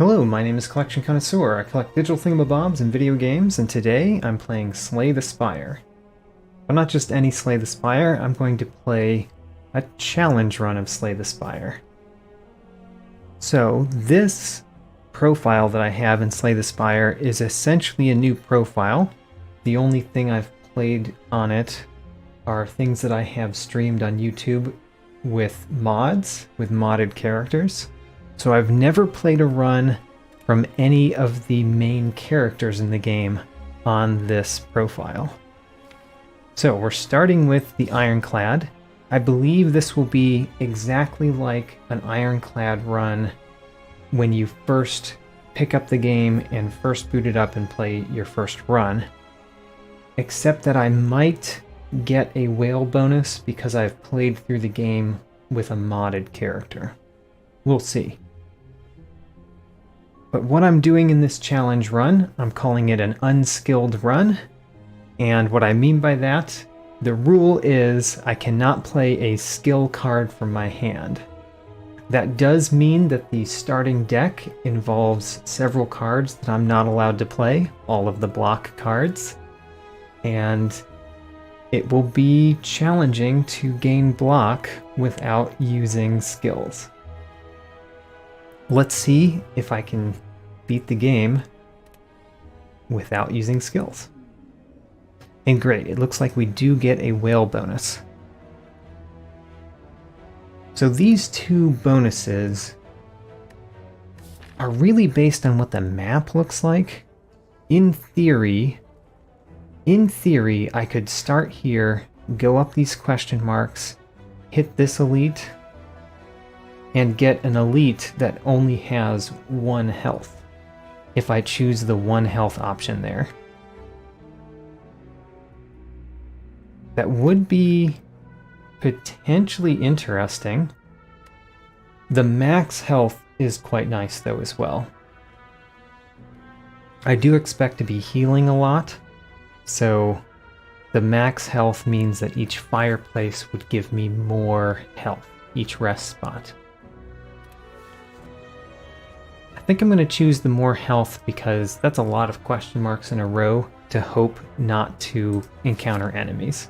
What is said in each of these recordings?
Hello, my name is Collection Connoisseur. I collect digital thingamabobs and video games, and today I'm playing Slay the Spire. But not just any Slay the Spire, I'm going to play a challenge run of Slay the Spire. So, this profile that I have in Slay the Spire is essentially a new profile. The only thing I've played on it are things that I have streamed on YouTube with mods, with modded characters. So I've never played a run from any of the main characters in the game on this profile. So we're starting with the Ironclad. I believe this will be exactly like an Ironclad run when you first pick up the game and first boot it up and play your first run. Except that I might get a whale bonus because I've played through the game with a modded character. We'll see. But what I'm doing in this challenge run, I'm calling it an unskilled run. And what I mean by that, the rule is I cannot play a skill card from my hand. That does mean that the starting deck involves several cards that I'm not allowed to play, all of the block cards. And it will be challenging to gain block without using skills. Let's see if I can beat the game without using skills. And great, it looks like we do get a whale bonus. So these two bonuses are really based on what the map looks like. In theory, I could start here, go up these question marks, hit this elite, and get an elite that only has 1 health, if I choose the 1 health option there. That would be potentially interesting. The max health is quite nice though as well. I do expect to be healing a lot, so the max health means that each fireplace would give me more health, each rest spot. I think I'm going to choose the more health because that's a lot of question marks in a row to hope not to encounter enemies.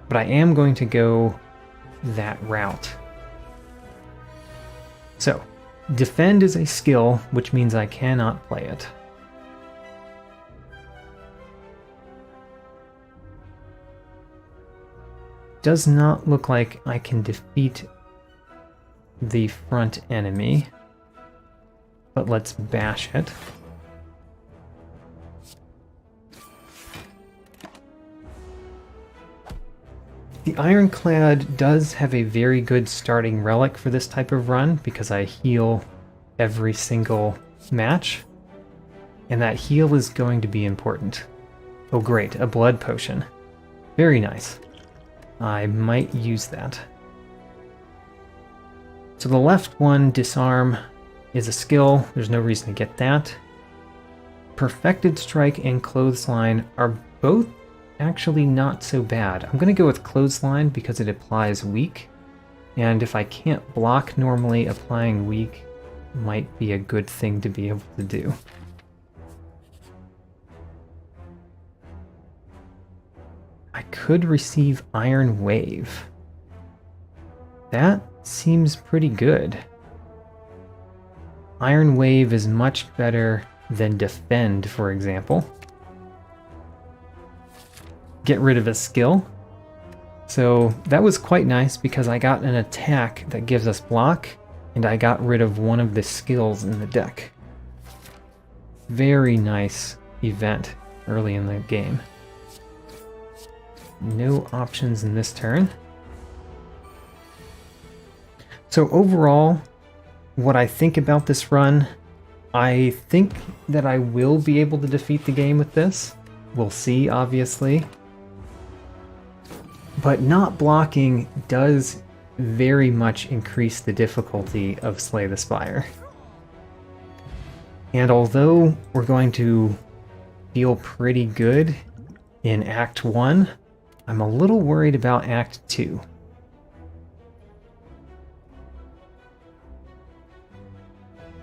But I am going to go that route. So, defend is a skill, which means I cannot play it. Does not look like I can defeat the front enemy. But let's bash it. The Ironclad does have a very good starting relic for this type of run because I heal every single match. And that heal is going to be important. Oh great, a blood potion. Very nice. I might use that. So the left one, disarm, is a skill. There's no reason to get that. Perfected Strike and Clothesline are both actually not so bad. I'm going to go with Clothesline because it applies weak. And if I can't block normally, applying weak might be a good thing to be able to do. I could receive Iron Wave. That seems pretty good. Iron Wave is much better than Defend, for example. Get rid of a skill. So that was quite nice because I got an attack that gives us block, and I got rid of one of the skills in the deck. Very nice event early in the game. No options in this turn. So overall, what I think about this run, I think that I will be able to defeat the game with this. We'll see, obviously. But not blocking does very much increase the difficulty of Slay the Spire. And although we're going to feel pretty good in Act 1, I'm a little worried about Act 2.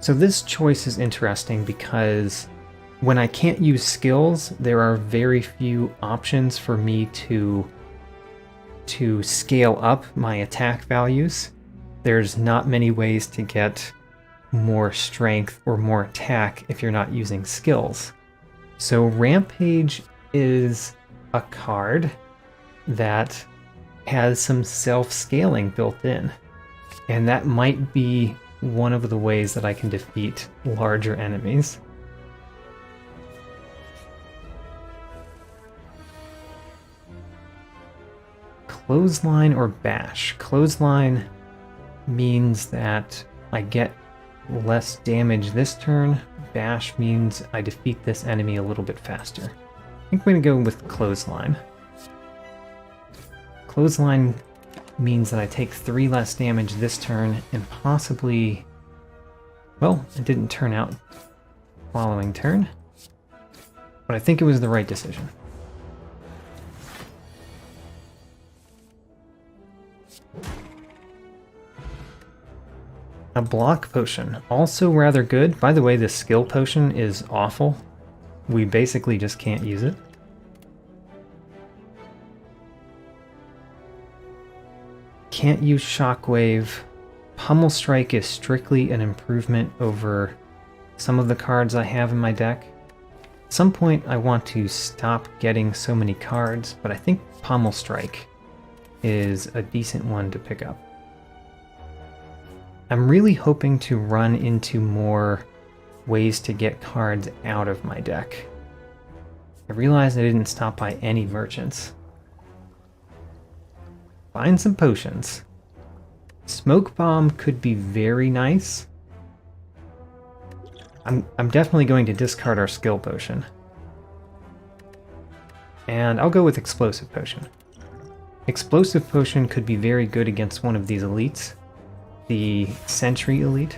So this choice is interesting because when I can't use skills, there are very few options for me to scale up my attack values. There's not many ways to get more strength or more attack if you're not using skills. So Rampage is a card that has some self-scaling built in, and that might be one of the ways that I can defeat larger enemies. Clothesline or bash? Clothesline means that I get less damage this turn. Bash means I defeat this enemy a little bit faster. I think we're going to go with clothesline. Clothesline means that I take 3 less damage this turn and possibly... Well, it didn't turn out following turn, but I think it was the right decision. A block potion, also rather good. By the way, this skill potion is awful. We basically just can't use it. Can't use Shockwave. Pummel Strike is strictly an improvement over some of the cards I have in my deck. At some point I want to stop getting so many cards, but I think Pummel Strike is a decent one to pick up. I'm really hoping to run into more ways to get cards out of my deck. I realized I didn't stop by any merchants. Find some potions. Smoke Bomb could be very nice. I'm definitely going to discard our skill potion. And I'll go with Explosive Potion. Explosive Potion could be very good against one of these elites. The Sentry Elite.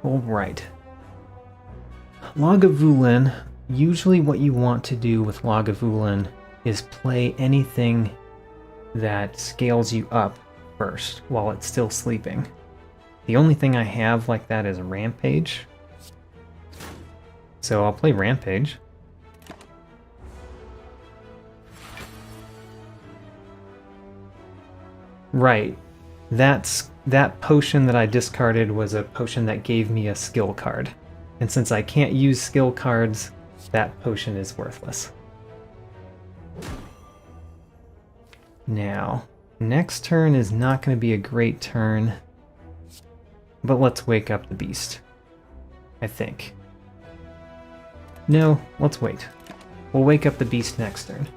Alright. Lagavulin. Usually what you want to do with Lagavulin is play anything that scales you up first while it's still sleeping. The only thing I have like that is Rampage. So I'll play Rampage. Right. That potion that I discarded was a potion that gave me a skill card. And since I can't use skill cards, that potion is worthless. Now, next turn is not going to be a great turn, but let's wake up the beast, I think. No, let's wait. We'll wake up the beast next turn.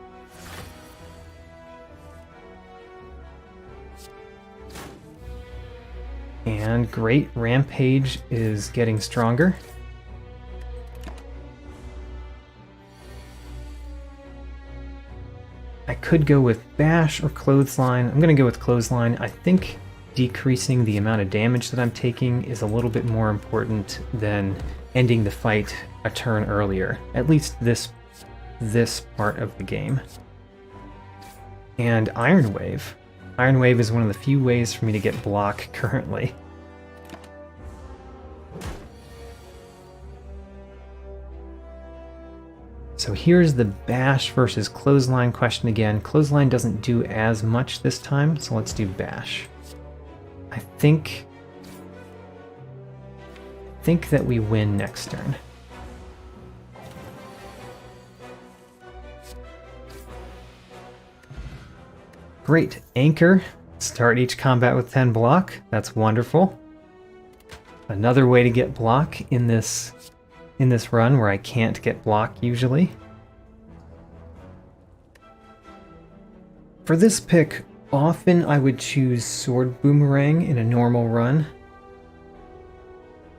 And great, Rampage is getting stronger. I could go with Bash or Clothesline. I'm going to go with Clothesline. I think decreasing the amount of damage that I'm taking is a little bit more important than ending the fight a turn earlier. At least this part of the game. And Iron Wave. Iron Wave is one of the few ways for me to get block currently. So here's the Bash versus Clothesline question again. Clothesline doesn't do as much this time, so let's do Bash. I think that we win next turn. Great, Anchor. Start each combat with 10 block. That's wonderful. Another way to get block in this run where I can't get block usually. For this pick, often I would choose Sword Boomerang in a normal run,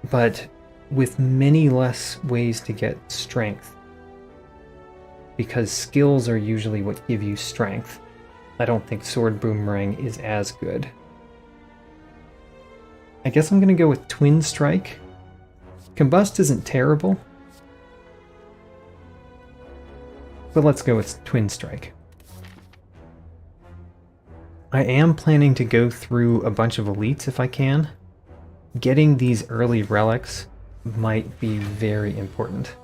but with many less ways to get strength, because skills are usually what give you strength. I don't think Sword Boomerang is as good. I guess I'm going to go with Twin Strike. Combust isn't terrible, but let's go with Twin Strike. I am planning to go through a bunch of elites if I can. getting these early relics might be very important.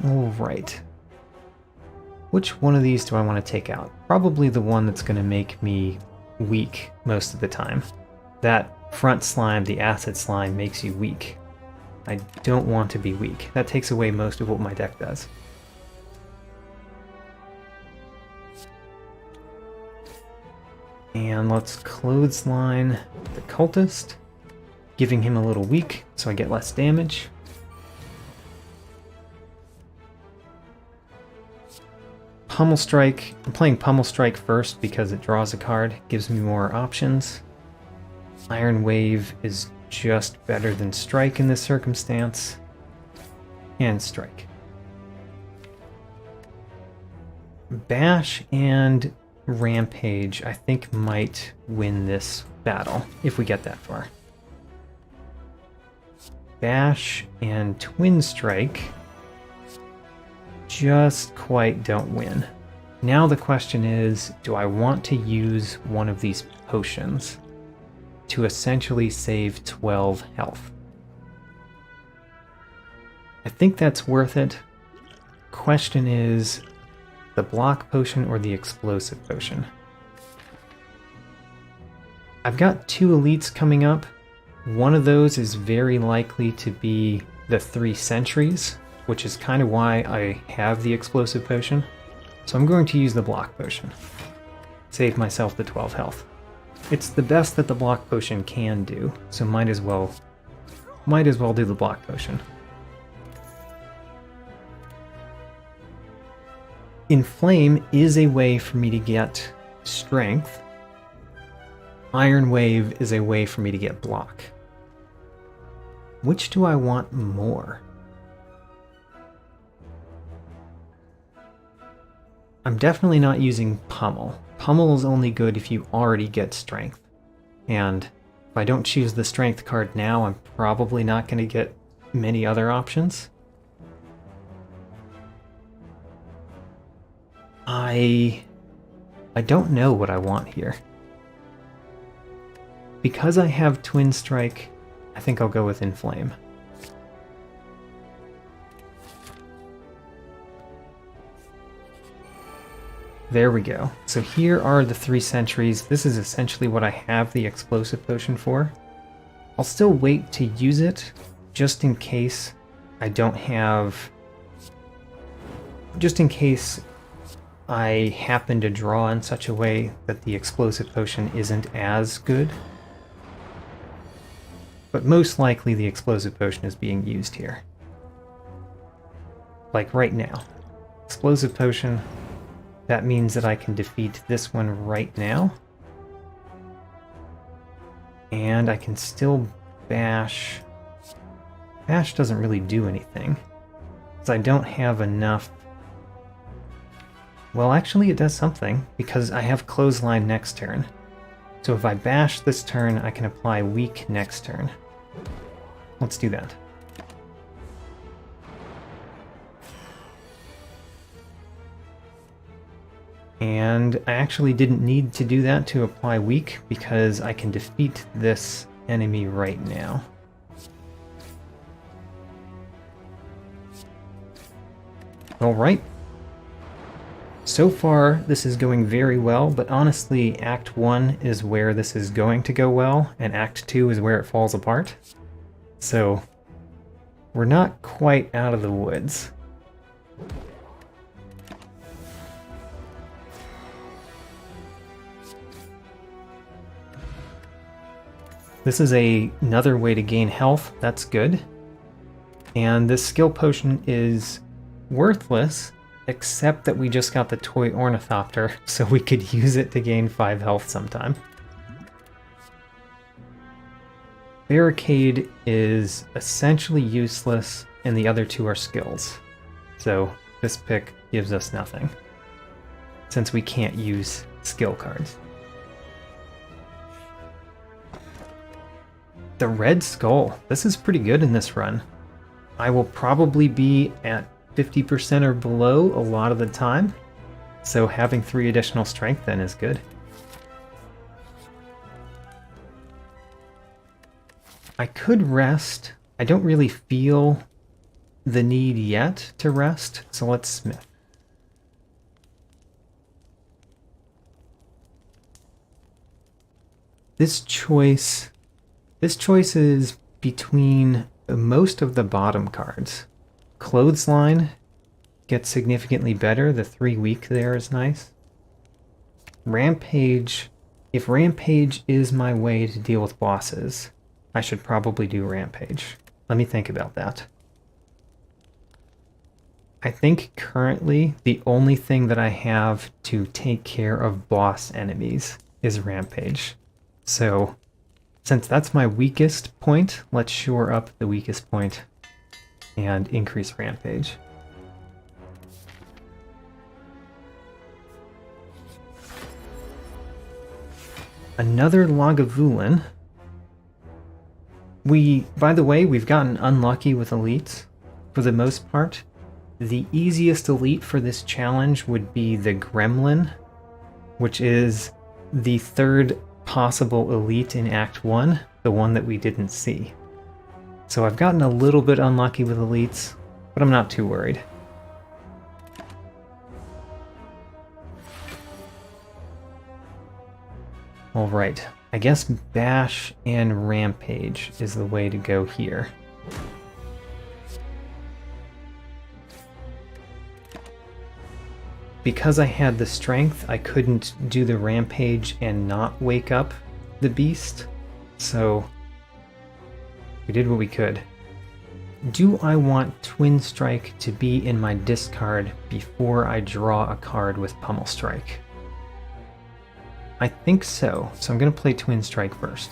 Alright. Which one of these do I want to take out? Probably the one that's going to make me weak most of the time. That front slime, the acid slime, makes you weak. I don't want to be weak. That takes away most of what my deck does. And let's clothesline the cultist, giving him a little weak so I get less damage. Pummel Strike. I'm playing Pummel Strike first because it draws a card, gives me more options. Iron Wave is just better than Strike in this circumstance. And Strike. Bash and Rampage, I think, might win this battle if we get that far. Bash and Twin Strike just quite don't win. Now the question is, do I want to use one of these potions to essentially save 12 health? I think that's worth it. Question is, the block potion or the explosive potion? I've got 2 elites coming up. One of those is very likely to be the 3 sentries, which is kind of why I have the explosive potion. So I'm going to use the block potion. Save myself the 12 health. It's the best that the block potion can do, so might as well do the block potion. Inflame is a way for me to get strength. Iron Wave is a way for me to get block. Which do I want more? I'm definitely not using Pummel. Pummel is only good if you already get strength. And if I don't choose the strength card now, I'm probably not going to get many other options. I don't know what I want here. Because I have Twin Strike, I think I'll go with Inflame. There we go. So here are the 3 sentries. This is essentially what I have the explosive potion for. I'll still wait to use it, just in case I don't have... Just in case I happen to draw in such a way that the explosive potion isn't as good. But most likely the explosive potion is being used here. Like right now. Explosive potion, that means that I can defeat this one right now. And I can still bash. Bash doesn't really do anything, because I don't have enough. Well, actually it does something, because I have Clothesline next turn. So if I bash this turn, I can apply weak next turn. Let's do that. And I actually didn't need to do that to apply weak, because I can defeat this enemy right now. Alright. So far, this is going very well, but honestly, Act 1 is where this is going to go well, and Act 2 is where it falls apart. So, we're not quite out of the woods. This is another way to gain health, that's good. And this skill potion is worthless, except that we just got the toy ornithopter, so we could use it to gain 5 health sometime. Barricade is essentially useless, and the other 2 are skills. So this pick gives us nothing, since we can't use skill cards. The Red Skull. This is pretty good in this run. I will probably be at 50% or below a lot of the time, so having 3 additional strength then is good. I could rest. I don't really feel the need yet to rest, so let's smith. This choice is between most of the bottom cards. Clothesline gets significantly better. The 3 weak there is nice. Rampage, if Rampage is my way to deal with bosses, I should probably do Rampage. Let me think about that. I think currently the only thing that I have to take care of boss enemies is Rampage. So, since that's my weakest point, let's shore up the weakest point and increase Rampage. Another Lagavulin. By the way, we've gotten unlucky with elites for the most part. The easiest elite for this challenge would be the Gremlin, which is the third possible elite in Act 1, the one that we didn't see. So I've gotten a little bit unlucky with elites, but I'm not too worried. Alright, I guess Bash and Rampage is the way to go here. Because I had the strength, I couldn't do the Rampage and not wake up the beast, so we did what we could. Do I want Twin Strike to be in my discard before I draw a card with Pummel Strike? I think so, so I'm going to play Twin Strike first.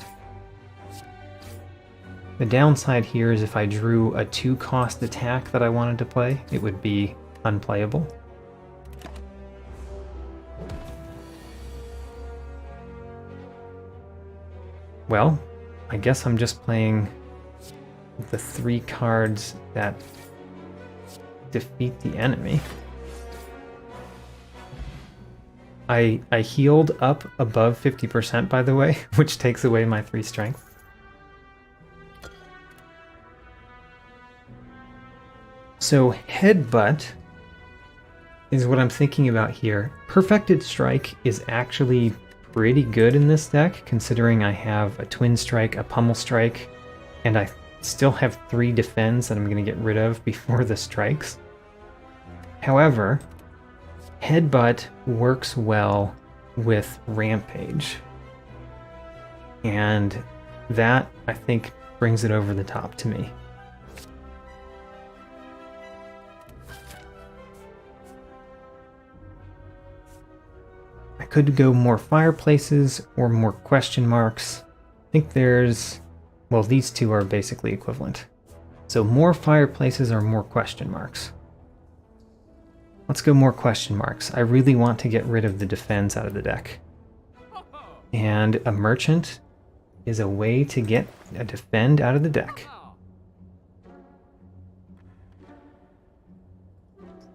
The downside here is if I drew a 2-cost attack that I wanted to play, it would be unplayable. Well, I guess I'm just playing the 3 cards that defeat the enemy. I healed up above 50%, by the way, which takes away my 3 strength. So Headbutt is what I'm thinking about here. Perfected Strike is actually pretty good in this deck, considering I have a Twin Strike, a Pummel Strike, and I still have 3 defends that I'm going to get rid of before the strikes. However, Headbutt works well with Rampage, and that, I think, brings it over the top to me. I could go more fireplaces or more question marks. I think there's... well, these two are basically equivalent. So more fireplaces or more question marks. Let's go more question marks. I really want to get rid of the defense out of the deck. And a merchant is a way to get a defend out of the deck.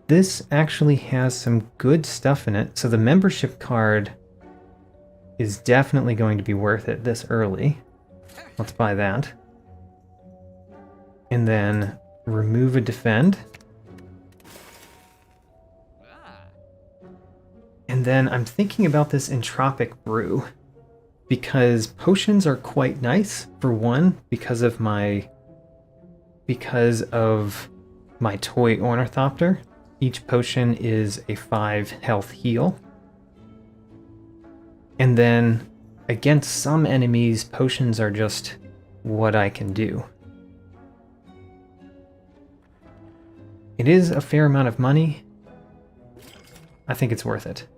This actually has some good stuff in it, so the membership card is definitely going to be worth it this early. Let's buy that. And then remove a defend. And then I'm thinking about this Entropic Brew, because potions are quite nice, for one, because of my toy Ornithopter. Each potion is a 5 health heal. And then, against some enemies, potions are just what I can do. It is a fair amount of money. I think it's worth it.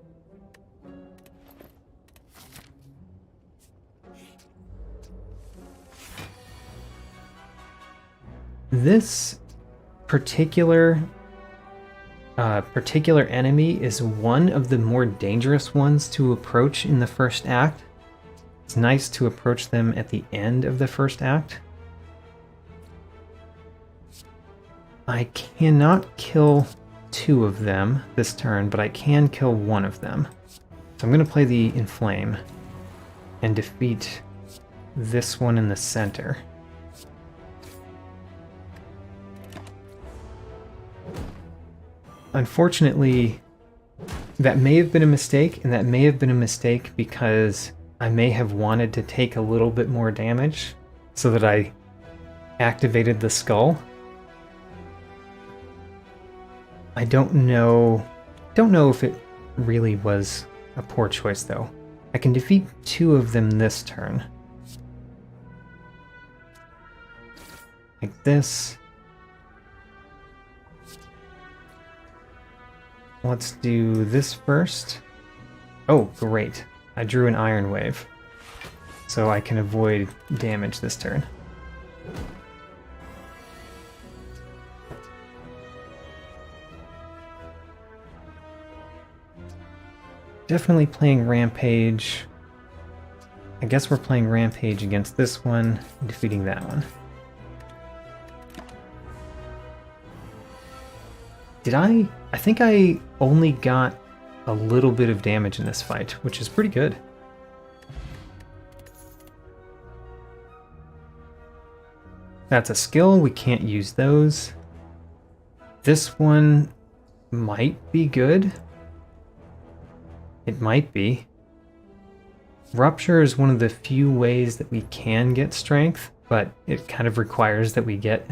This particular enemy is one of the more dangerous ones to approach in the first act. It's nice to approach them at the end of the first act. I cannot kill 2 of them this turn, but I can kill 1 of them. So I'm going to play the Inflame and defeat this one in the center. Unfortunately, that may have been a mistake, and that may have been a mistake because I may have wanted to take a little bit more damage so that I activated the skull. I don't know if it really was a poor choice though. I can defeat 2 of them this turn. Like this. Let's do this first. Oh, great. I drew an Iron Wave, so I can avoid damage this turn. Definitely playing Rampage. I guess we're playing Rampage against this one, and defeating that one. I think I only got a little bit of damage in this fight, which is pretty good. That's a skill, we can't use those. This one might be good. It might be. Rupture is one of the few ways that we can get strength, but it kind of requires that we get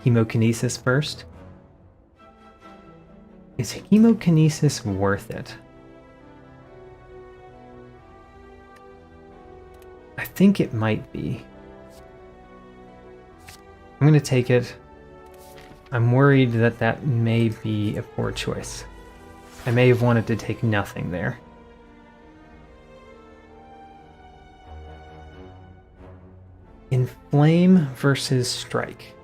hemokinesis first. Is hemokinesis worth it? I think it might be. I'm going to take it. I'm worried that that may be a poor choice. I may have wanted to take nothing there. Inflame versus Strike.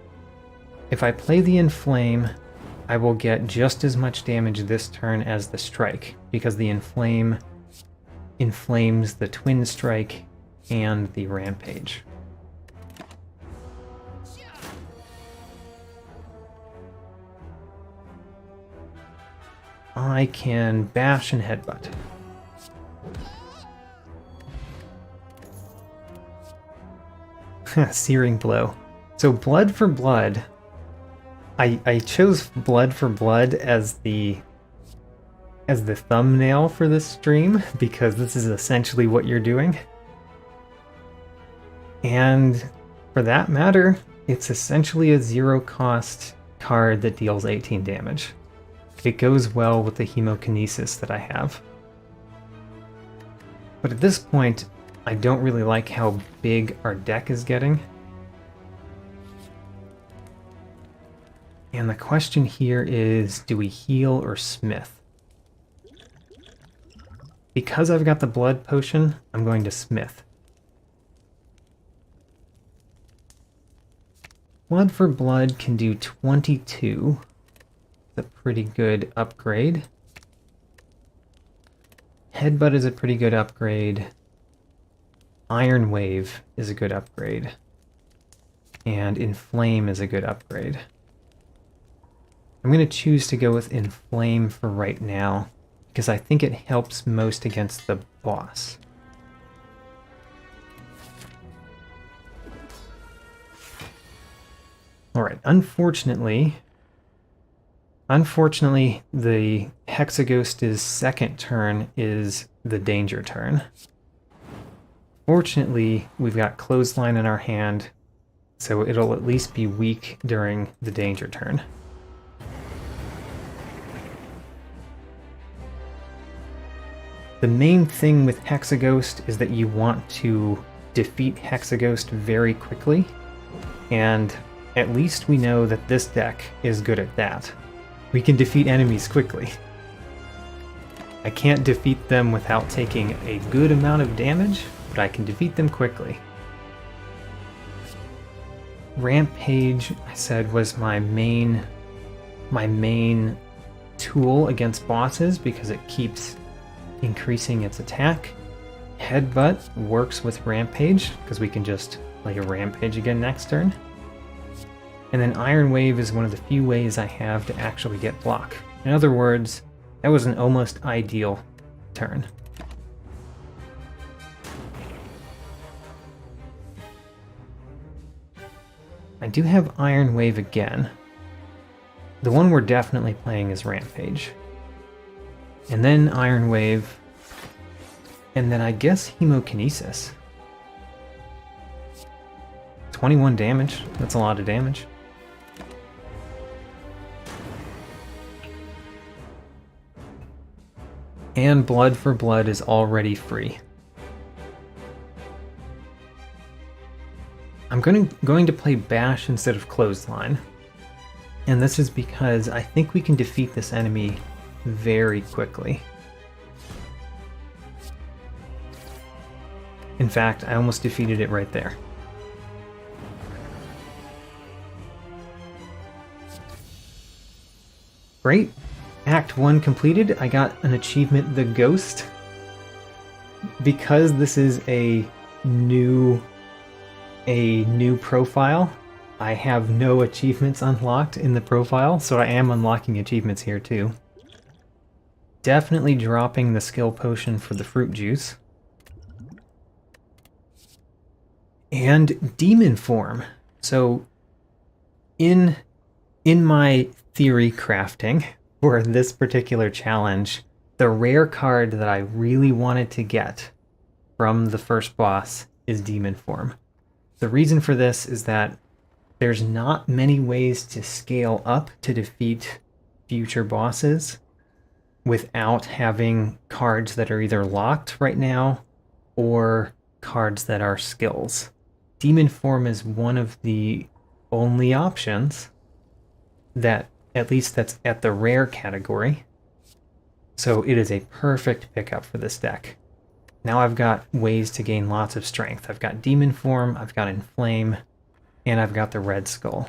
If I play the Inflame, I will get just as much damage this turn as the Strike, because the Inflame inflames the Twin Strike and the Rampage. I can bash and headbutt. Searing Blow. So Blood for Blood. I chose Blood for Blood as the thumbnail for this stream because this is essentially what you're doing. And for that matter, it's essentially a 0-cost card that deals 18 damage. It goes well with the hemokinesis that I have. But at this point, I don't really like how big our deck is getting. And the question here is, do we heal or smith? Because I've got the blood potion, I'm going to smith. Blood for Blood can do 22. A pretty good upgrade. Headbutt is a pretty good upgrade. Iron Wave is a good upgrade. And Inflame is a good upgrade. I'm going to choose to go with Inflame for right now, because I think it helps most against the boss. Alright, unfortunately, the Hexaghost's second turn is the danger turn. Fortunately, we've got Clothesline in our hand, so it'll at least be weak during the danger turn. The main thing with Hexaghost is that you want to defeat Hexaghost very quickly, and at least we know that this deck is good at that. We can defeat enemies quickly. I can't defeat them without taking a good amount of damage, but I can defeat them quickly. Rampage, I said, was my main tool against bosses because it keeps increasing its attack. Headbutt works with Rampage because we can just play a Rampage again next turn. And then Iron Wave is one of the few ways I have to actually get block. In other words, that was an almost ideal turn. I do have Iron Wave again. The one we're definitely playing is Rampage. And then Iron Wave. And then I guess Hemokinesis. 21 damage. That's a lot of damage. And Blood for Blood is already free. I'm going to play Bash instead of Clothesline. And this is because I think we can defeat this enemy very quickly. In fact, I almost defeated it right there. Great. Act 1 completed. I got an achievement, The Ghost. Because this is a new profile, I have no achievements unlocked in the profile, so I am unlocking achievements here too. Definitely dropping the skill potion for the fruit juice. And demon form. So in my theory crafting for this particular challenge, the rare card that I really wanted to get from the first boss is demon form. The reason for this is that there's not many ways to scale up to defeat future bosses without having cards that are either locked right now or cards that are skills. Demon form is one of the only options that, at least that's at the rare category. So it is a perfect pickup for this deck. Now I've got ways to gain lots of strength. I've got demon form, I've got inflame, and I've got the red skull.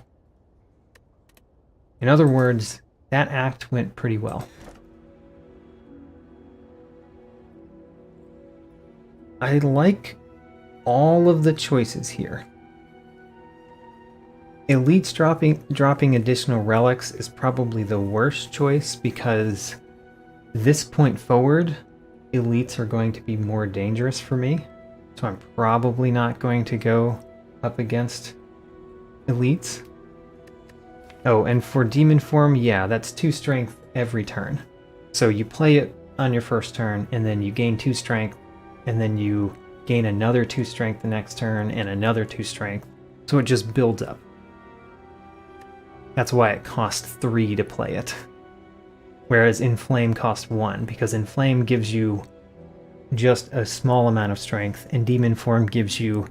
In other words, that act went pretty well. I like all of the choices here. Elites dropping additional relics is probably the worst choice because this point forward, elites are going to be more dangerous for me. So I'm probably not going to go up against elites. Oh, and for demon form, yeah, that's 2 strength every turn. So you play it on your first turn, and then you gain 2 strength, and then you gain another 2 strength the next turn, and another 2 strength. So it just builds up. That's why it costs 3 to play it. Whereas Inflame costs 1, because Inflame gives you just a small amount of strength, and Demon Form gives you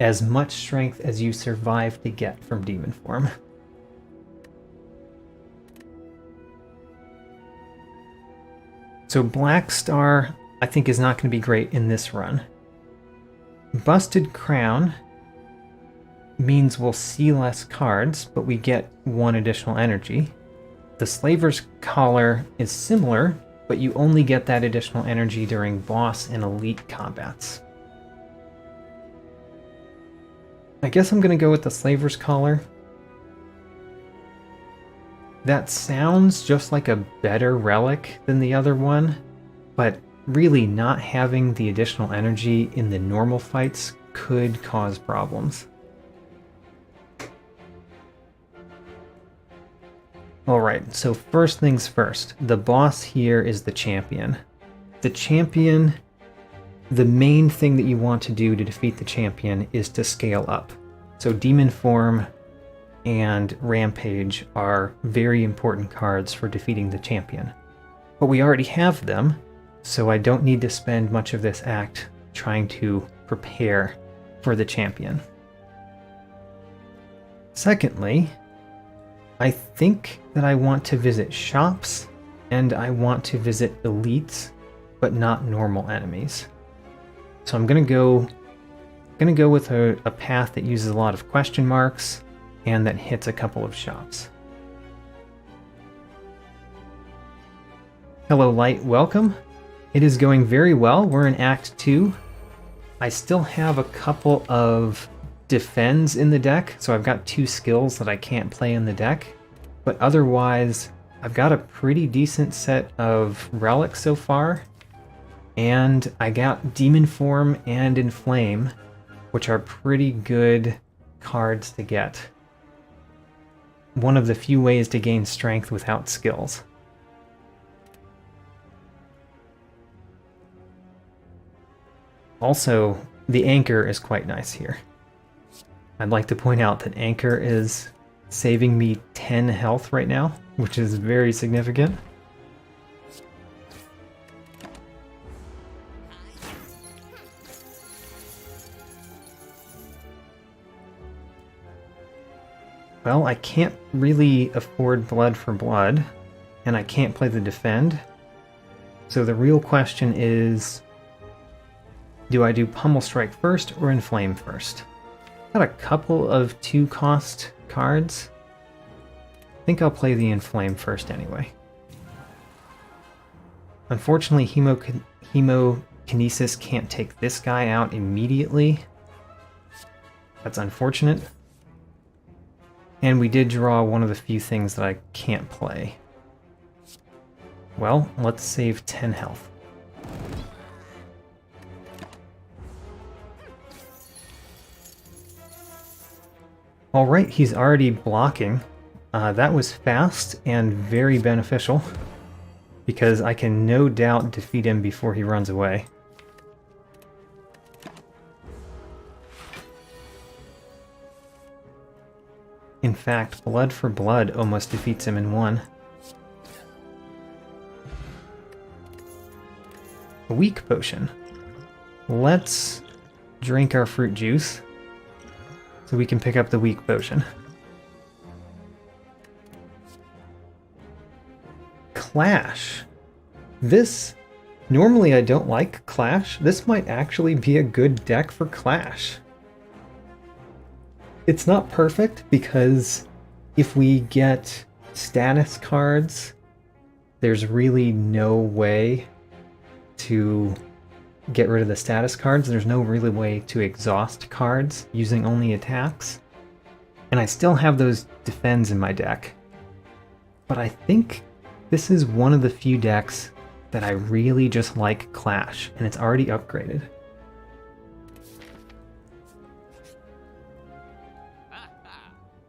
as much strength as you survive to get from Demon Form. So Black Star, I think, is not going to be great in this run. Busted Crown means we'll see less cards, but we get 1 additional energy. The Slaver's Collar is similar, but you only get that additional energy during boss and elite combats. I guess I'm going to go with the Slaver's Collar. That sounds just like a better relic than the other one, but really not having the additional energy in the normal fights could cause problems. Alright, so first things first, the boss here is the champion. The champion, the main thing that you want to do to defeat the champion is to scale up. So Demon Form and Rampage are very important cards for defeating the champion. But we already have them, so I don't need to spend much of this act trying to prepare for the champion. Secondly, I think that I want to visit shops, and I want to visit elites, but not normal enemies. So I'm gonna go with a path that uses a lot of question marks, and that hits a couple of shops. Hello Light, welcome. It is going very well. We're in Act 2. I still have a couple of defends in the deck, so I've got 2 skills that I can't play in the deck. But otherwise, I've got a pretty decent set of relics so far. And I got Demon Form and Inflame, which are pretty good cards to get. one of the few ways to gain strength without skills. Also, the anchor is quite nice here. I'd like to point out that anchor is saving me 10 health right now, which is very significant. Well, I can't really afford blood for blood, and I can't play the defend. So the real question is, do I do Pummel Strike first or Inflame first? Got a couple of 2-cost cards. I think I'll play the Inflame first anyway. Unfortunately, Hemokinesis can't take this guy out immediately. That's unfortunate. And we did draw one of the few things that I can't play. Well, let's save 10 health. Alright, he's already blocking. That was fast and very beneficial, because I can no doubt defeat him before he runs away. In fact, blood for blood almost defeats him in one. A weak potion. Let's drink our fruit juice so we can pick up the weak potion. Clash. This, normally I don't like Clash. This might actually be a good deck for Clash. It's not perfect because if we get status cards, there's really no way to get rid of the status cards. There's no really way to exhaust cards using only attacks. And I still have those defends in my deck. But I think this is one of the few decks that I really just like Clash, and it's already upgraded.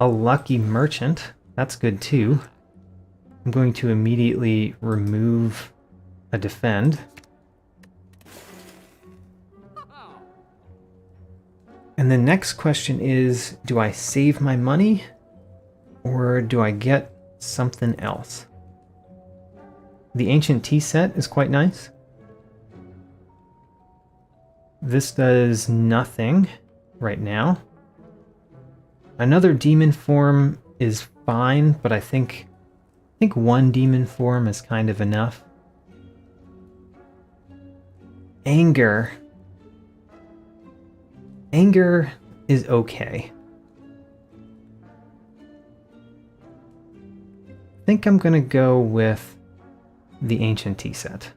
A lucky merchant, that's good too. I'm going to immediately remove a defend. And the next question is, do I save my money or do I get something else? The Ancient Tea set is quite nice. This does nothing right now. Another demon form is fine, but I think one demon form is kind of enough. Anger. Anger is okay. I think I'm gonna go with the Ancient Tea set.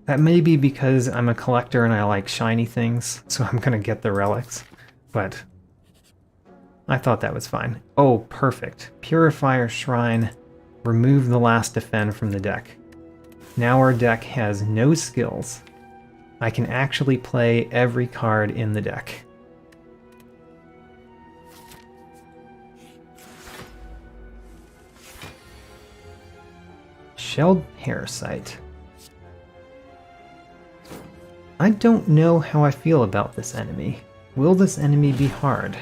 That may be because I'm a collector and I like shiny things, so I'm gonna get the relics. But I thought that was fine. Oh, perfect. Purifier Shrine. Remove the last defend from the deck. Now our deck has no skills. I can actually play every card in the deck. Shelled Parasite. I don't know how I feel about this enemy. Will this enemy be hard?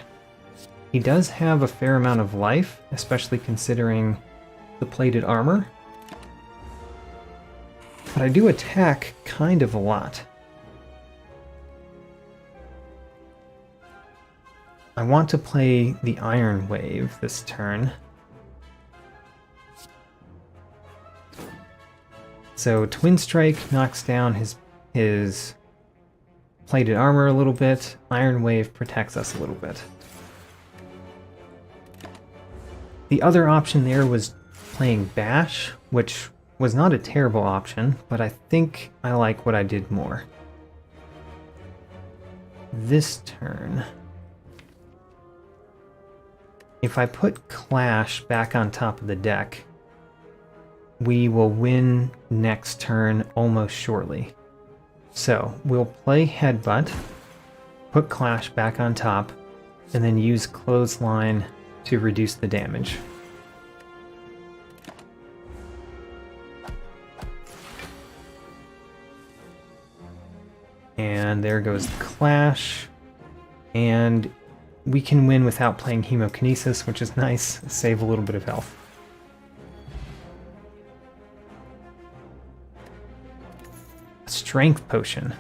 He does have a fair amount of life, especially considering the plated armor. But I do attack kind of a lot. I want to play the Iron Wave this turn. So Twin Strike knocks down his plated armor a little bit. Iron Wave protects us a little bit. The other option there was playing Bash, which was not a terrible option, but I think I like what I did more. This turn, if I put Clash back on top of the deck, we will win next turn almost shortly. So we'll play Headbutt, put Clash back on top, and then use clothesline to reduce the damage. And there goes the clash. And we can win without playing Hemokinesis, which is nice. Save a little bit of health. Strength potion.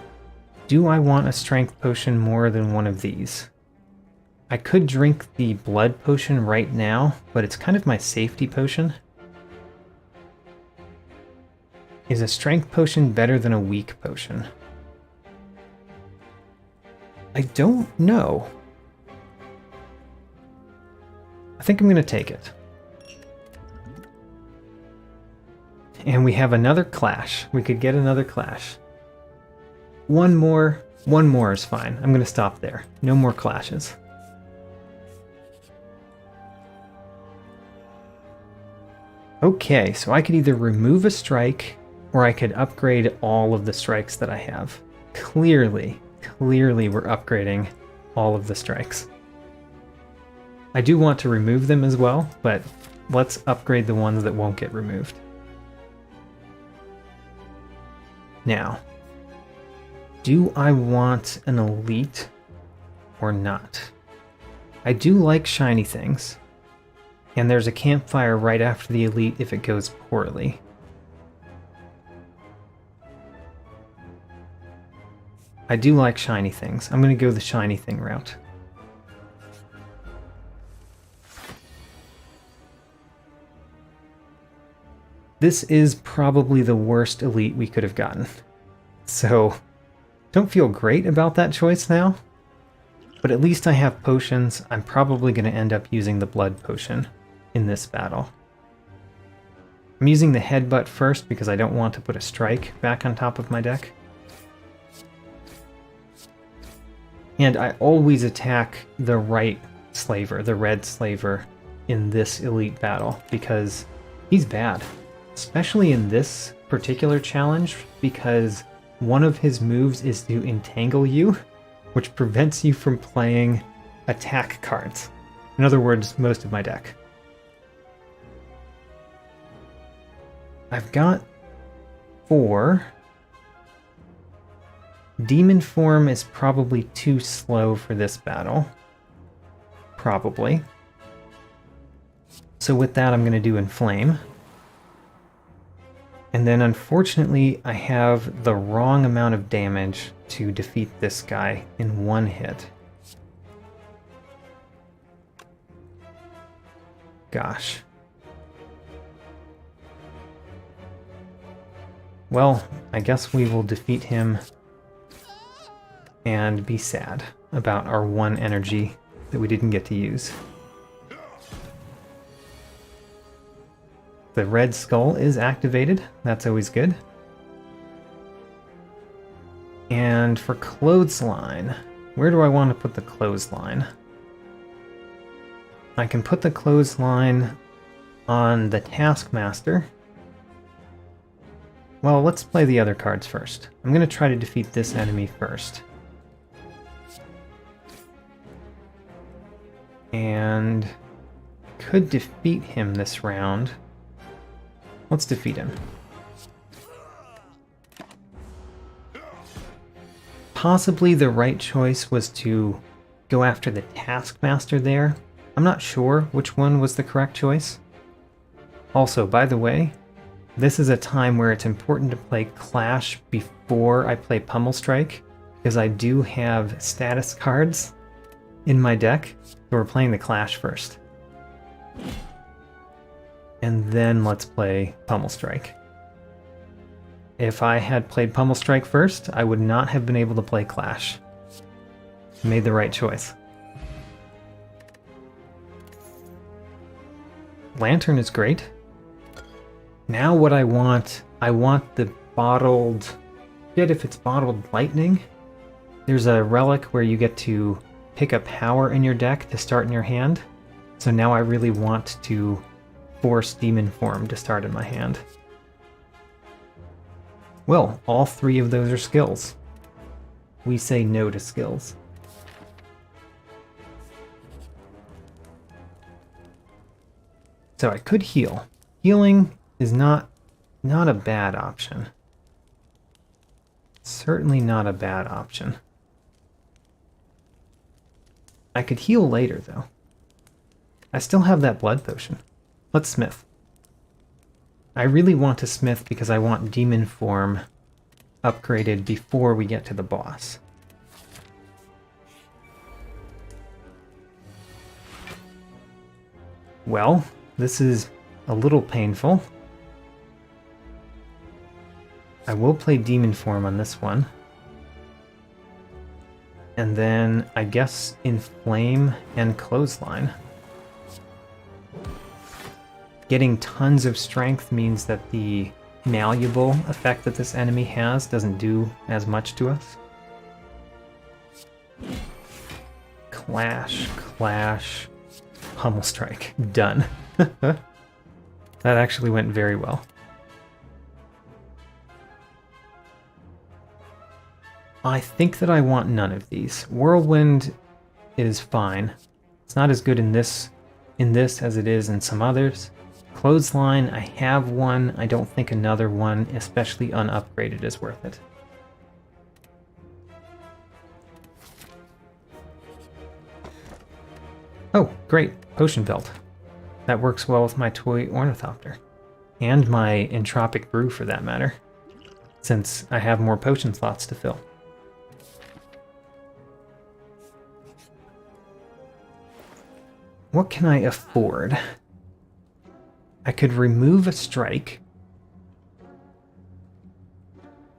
Do I want a strength potion more than one of these? I could drink the blood potion right now, but it's kind of my safety potion. Is a strength potion better than a weak potion? I don't know. I think I'm going to take it. And we have another clash. We could get another clash. One more is fine. I'm going to stop there. No more clashes. Okay, so I could either remove a strike, or I could upgrade all of the strikes that I have. Clearly we're upgrading all of the strikes. I do want to remove them as well, but let's upgrade the ones that won't get removed. Now, do I want an elite or not? I do like shiny things, and there's a campfire right after the elite if it goes poorly. I do like shiny things. I'm going to go the shiny thing route. This is probably the worst elite we could have gotten. So, don't feel great about that choice now. But at least I have potions. I'm probably going to end up using the blood potion in this battle. I'm using the headbutt first because I don't want to put a strike back on top of my deck. And I always attack the right slaver, the red slaver, in this elite battle because he's bad. Especially in this particular challenge, because one of his moves is to entangle you, which prevents you from playing attack cards. In other words, most of my deck. I've got 4. Demon form is probably too slow for this battle. Probably. So with that, I'm going to do Inflame. And then unfortunately, I have the wrong amount of damage to defeat this guy in one hit. Gosh. Well, I guess we will defeat him and be sad about our one energy that we didn't get to use. The red skull is activated. That's always good. And for clothesline, where do I want to put the clothesline? I can put the clothesline on the Taskmaster. Well, let's play the other cards first. I'm going to try to defeat this enemy first. And could defeat him this round. Let's defeat him. Possibly the right choice was to go after the Taskmaster there. I'm not sure which one was the correct choice. Also, by the way, this is a time where it's important to play Clash before I play Pummel Strike, because I do have status cards in my deck, so we're playing the Clash first. And then let's play Pummel Strike. If I had played Pummel Strike first, I would not have been able to play Clash. Made the right choice. Lantern is great. Now what I want the bottled... Forget if it's bottled lightning. There's a relic where you get to pick a power in your deck to start in your hand. So now I really want to force Demon Form to start in my hand. Well, all 3 of those are skills. We say no to skills. So I could heal. Healing is not a bad option. Certainly not a bad option. I could heal later, though. I still have that blood potion. Let's smith. I really want to smith because I want demon form upgraded before we get to the boss. Well, this is a little painful. I will play demon form on this one. And then, I guess, inflame and clothesline. Getting tons of strength means that the malleable effect that this enemy has doesn't do as much to us. Clash, clash, pummel strike. Done. That actually went very well. I think that I want none of these. Whirlwind is fine. It's not as good in this as it is in some others. Clothesline, I have one. I don't think another one, especially unupgraded, is worth it. Oh, great. Potion belt. That works well with my toy ornithopter. And my entropic brew, for that matter, since I have more potion slots to fill. What can I afford? I could remove a strike.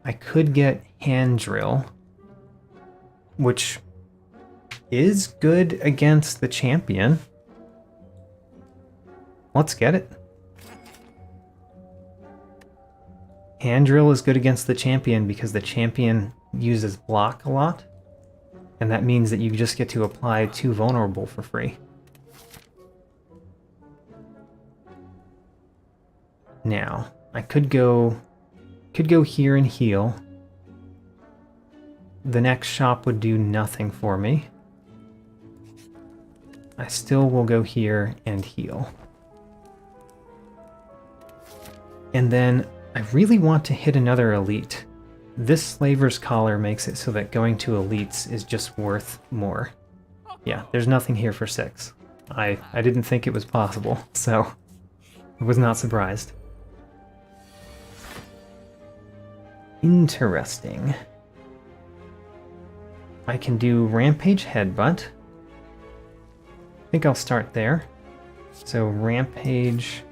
I could get hand drill, which is good against the champion. Let's get it. Hand drill is good against the champion because the champion uses block a lot, and that means that you just get to apply 2 vulnerable for free. Now, I could go here and heal. The next shop would do nothing for me. I still will go here and heal. And then I really want to hit another elite. This Slaver's Collar makes it so that going to elites is just worth more. Yeah, there's nothing here for 6. I didn't think it was possible, so I was not surprised. Interesting. I can do Rampage Headbutt. I think I'll start there. So Rampage,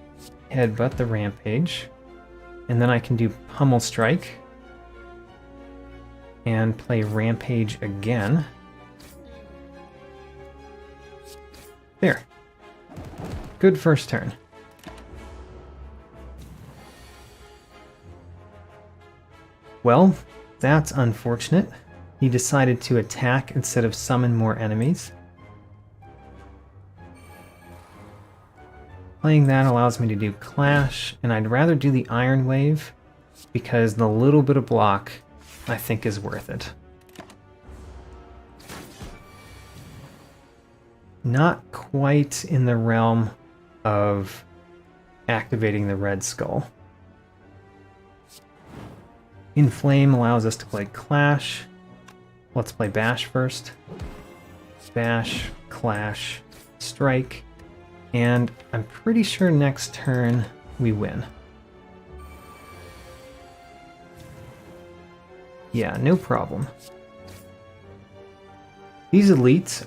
Headbutt the Rampage. And then I can do Pummel Strike. And play Rampage again. There. Good first turn. Well, that's unfortunate. He decided to attack instead of summon more enemies. Playing that allows me to do Clash, and I'd rather do the Iron Wave because the little bit of block I think is worth it. Not quite in the realm of activating the Red Skull. Inflame allows us to play Clash. Let's play Bash first. Bash, Clash, Strike, and I'm pretty sure next turn we win. Yeah, no problem. These elites,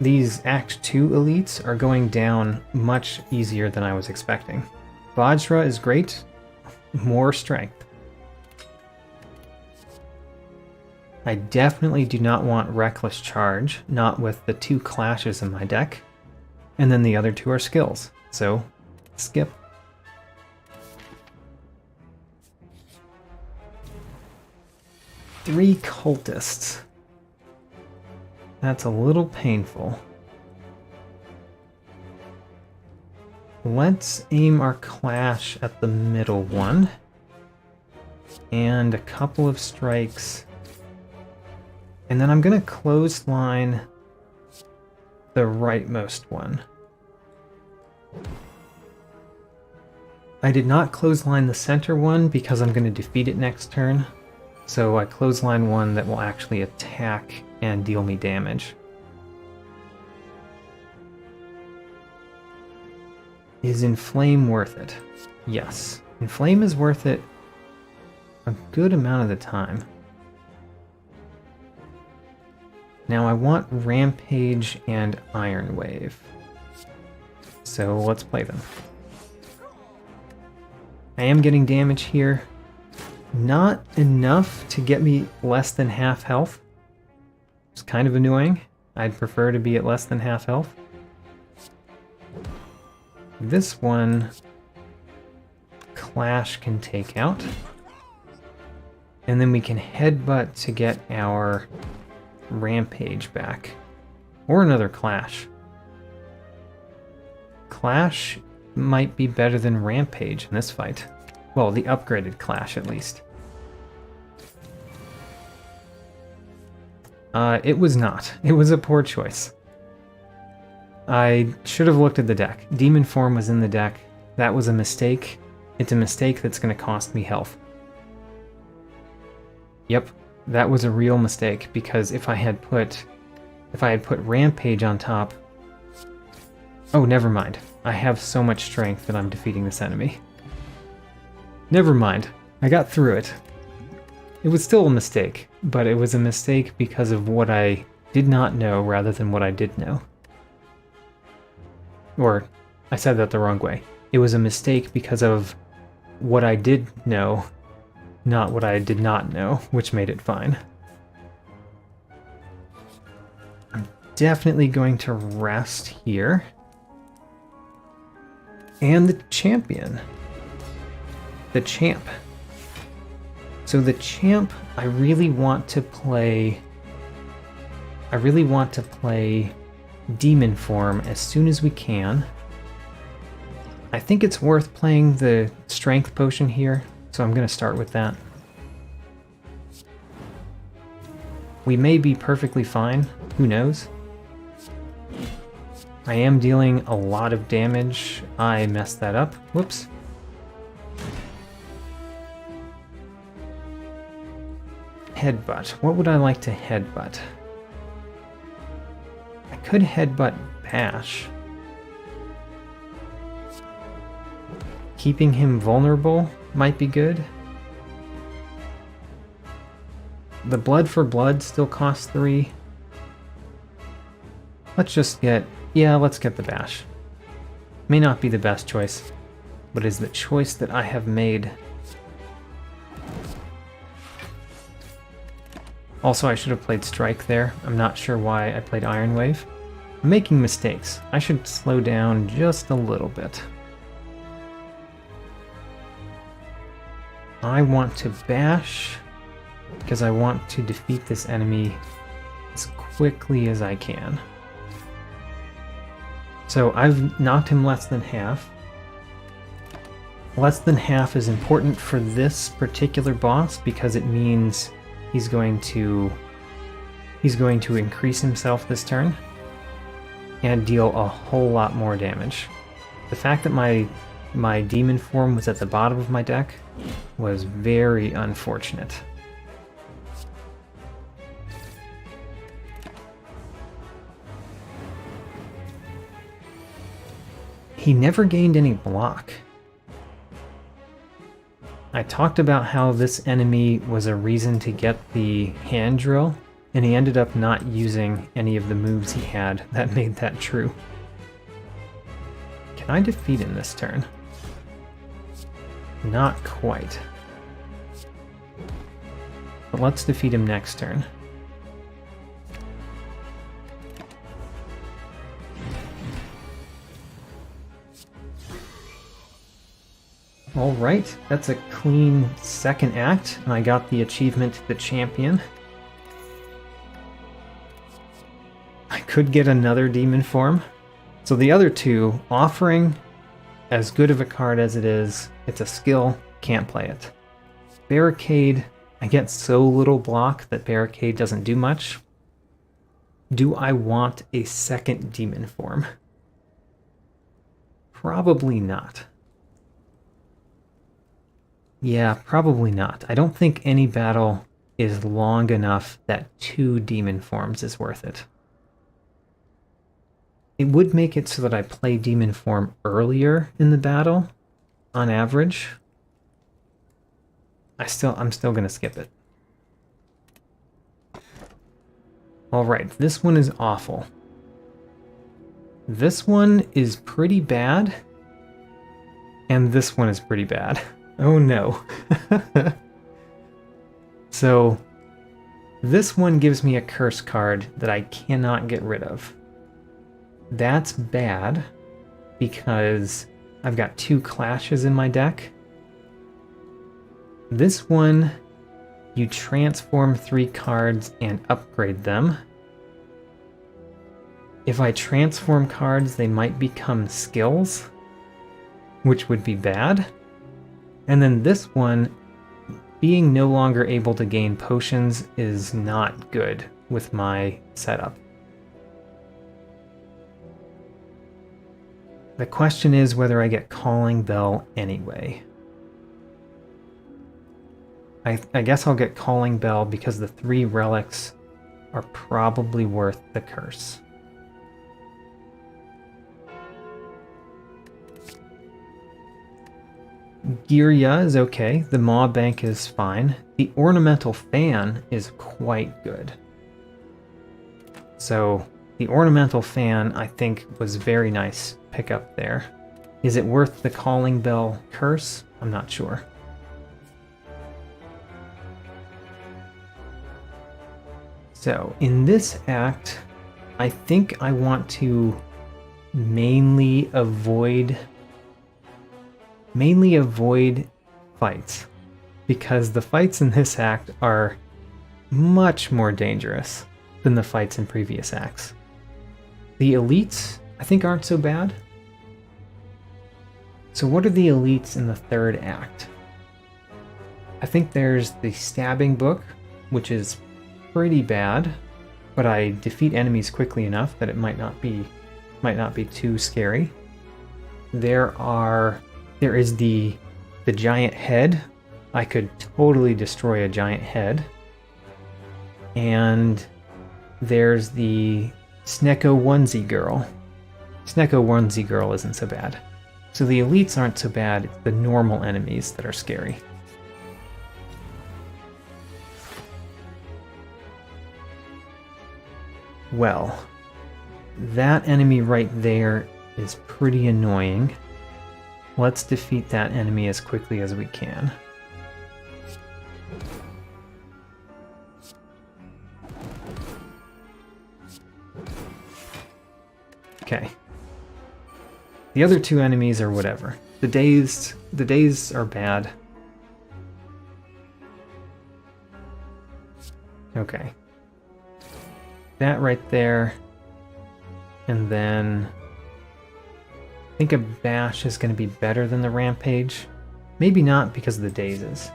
these Act 2 elites, are going down much easier than I was expecting. Vajra is great. More strength. I definitely do not want Reckless Charge, not with the 2 clashes in my deck. And then the other 2 are skills, so skip. Three cultists. That's a little painful. Let's aim our clash at the middle one. And a couple of strikes. And then I'm going to clothesline the rightmost one. I did not clothesline the center one because I'm going to defeat it next turn. So I clothesline one that will actually attack and deal me damage. Is Inflame worth it? Yes. Inflame is worth it a good amount of the time. Now I want Rampage and Iron Wave. So let's play them. I am getting damage here. Not enough to get me less than half health. It's kind of annoying. I'd prefer to be at less than half health. This one, Clash can take out. And then we can headbutt to get our Rampage back. Or another Clash. Clash might be better than Rampage in this fight. Well, the upgraded Clash at least. It was not. It was a poor choice. I should have looked at the deck. Demon Form was in the deck. That was a mistake. It's a mistake that's going to cost me health. Yep, that was a real mistake, because if I had put Rampage on top... Oh, never mind. I have so much strength that I'm defeating this enemy. Never mind. I got through it. It was still a mistake, but it was a mistake because of what I did not know rather than what I did know. Or, I said that the wrong way. It was a mistake because of what I did know, not what I did not know, which made it fine. I'm definitely going to rest here. And the champion. The champ. So the champ, I really want to play Demon Form as soon as we can. I think it's worth playing the Strength Potion here, so I'm going to start with that. We may be perfectly fine, who knows? I am dealing a lot of damage. I messed that up. Whoops. Headbutt. What would I like to headbutt? I could headbutt Bash. Keeping him vulnerable might be good. The Blood for Blood still costs 3. Let's just get... Yeah, let's get the Bash. May not be the best choice, but is the choice that I have made. Also, I should have played Strike there. I'm not sure why I played Iron Wave. I'm making mistakes. I should slow down just a little bit. I want to bash because I want to defeat this enemy as quickly as I can. So I've knocked him less than half. Less than half is important for this particular boss because it means he's going to increase himself this turn and deal a whole lot more damage. The fact that my demon form was at the bottom of my deck was very unfortunate. He never gained any block. I talked about how this enemy was a reason to get the hand drill, and he ended up not using any of the moves he had that made that true. Can I defeat him this turn? Not quite. But let's defeat him next turn. Alright, that's a clean second act, and I got the achievement The Champion. I could get another demon form. So the other two, Offering, as good of a card as it is, it's a skill, can't play it. Barricade, I get so little block that Barricade doesn't do much. Do I want a second demon form? Probably not. Yeah, probably not. I don't think any battle is long enough that 2 demon forms is worth it. It would make it so that I play demon form earlier in the battle, on average. I'm still gonna skip it. Alright, this one is awful. This one is pretty bad. And this one is pretty bad. Oh no. So, this one gives me a curse card that I cannot get rid of. That's bad, because I've got 2 clashes in my deck. This one, you transform 3 cards and upgrade them. If I transform cards, they might become skills, which would be bad. And then this one, being no longer able to gain potions is not good with my setup. The question is whether I get Calling Bell anyway. I guess I'll get Calling Bell because the 3 relics are probably worth the curse. Girya is okay. The Maw Bank is fine. The Ornamental Fan is quite good. So the Ornamental Fan, I think, was very nice pickup there. Is it worth the Calling Bell curse? I'm not sure. So in this act, I think I want to mainly avoid fights, because the fights in this act are much more dangerous than the fights in previous acts. The elites, I think, aren't so bad. So what are the elites in the 3rd act? I think there's the stabbing book, which is pretty bad, but I defeat enemies quickly enough that it might not be too scary. There is the giant head. I could totally destroy a giant head. And there's the Snecko Onesie Girl. Snecko Onesie Girl isn't so bad. So the elites aren't so bad, it's the normal enemies that are scary. Well, that enemy right there is pretty annoying. Let's defeat that enemy as quickly as we can. Okay. The other 2 enemies are whatever. The days are bad. Okay. That right there. And then I think a bash is going to be better than the rampage. Maybe not because of the dazes.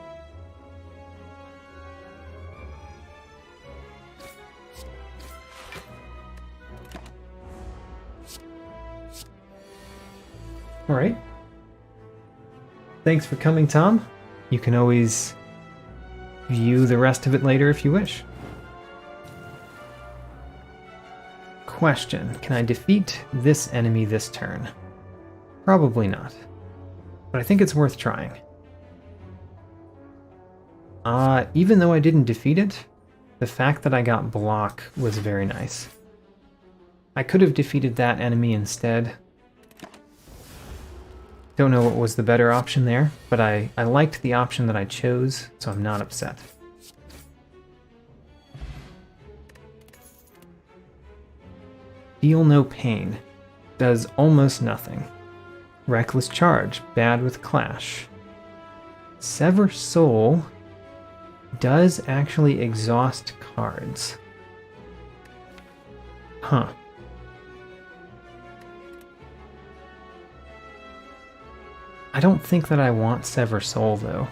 Alright. Thanks for coming, Tom. You can always view the rest of it later if you wish. Question: can I defeat this enemy this turn? Probably not. But I think it's worth trying. Even though I didn't defeat it, the fact that I got block was very nice. I could have defeated that enemy instead. Don't know what was the better option there, but I liked the option that I chose, so I'm not upset. Feel no pain. Does almost nothing. Reckless Charge, bad with Clash. Sever Soul does actually exhaust cards. Huh. I don't think that I want Sever Soul, though.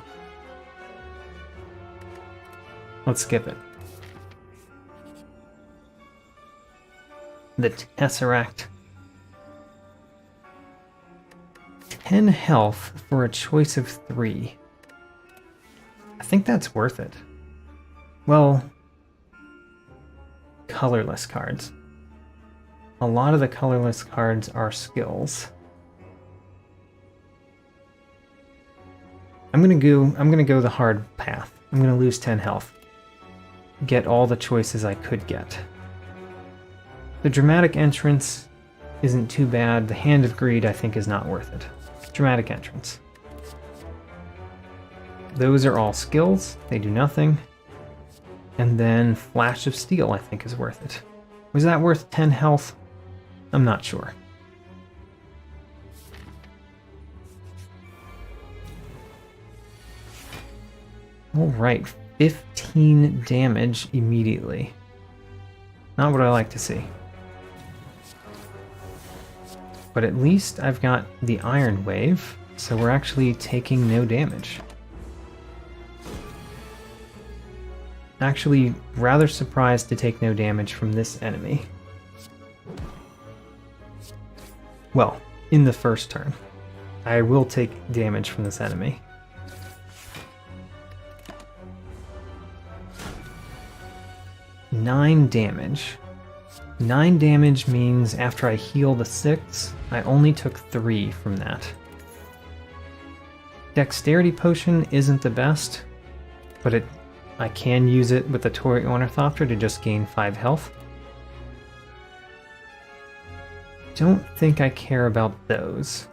Let's skip it. The Tesseract. 10 health for a choice of 3. think that's worth it. Well, colorless cards. A lot of the colorless cards are skills. I'm gonna go the hard path. I'm gonna lose 10 health. Get all the choices I could get. The dramatic entrance isn't too bad. The Hand of Greed, I think, is not worth it. Dramatic entrance. Those are all skills. They do nothing. And then Flash of Steel, I think, is worth it. Was that worth 10 health? I'm not sure. Alright, 15 damage immediately. Not what I like to see. But at least I've got the Iron Wave, so we're actually taking no damage. Actually, rather surprised to take no damage from this enemy. Well, in the first turn. I will take damage from this enemy. Nine damage. 9 damage means after I heal the 6, I only took 3 from that. Dexterity Potion isn't the best, but I can use it with the Torii Ornithopter to just gain 5 health. Don't think I care about those.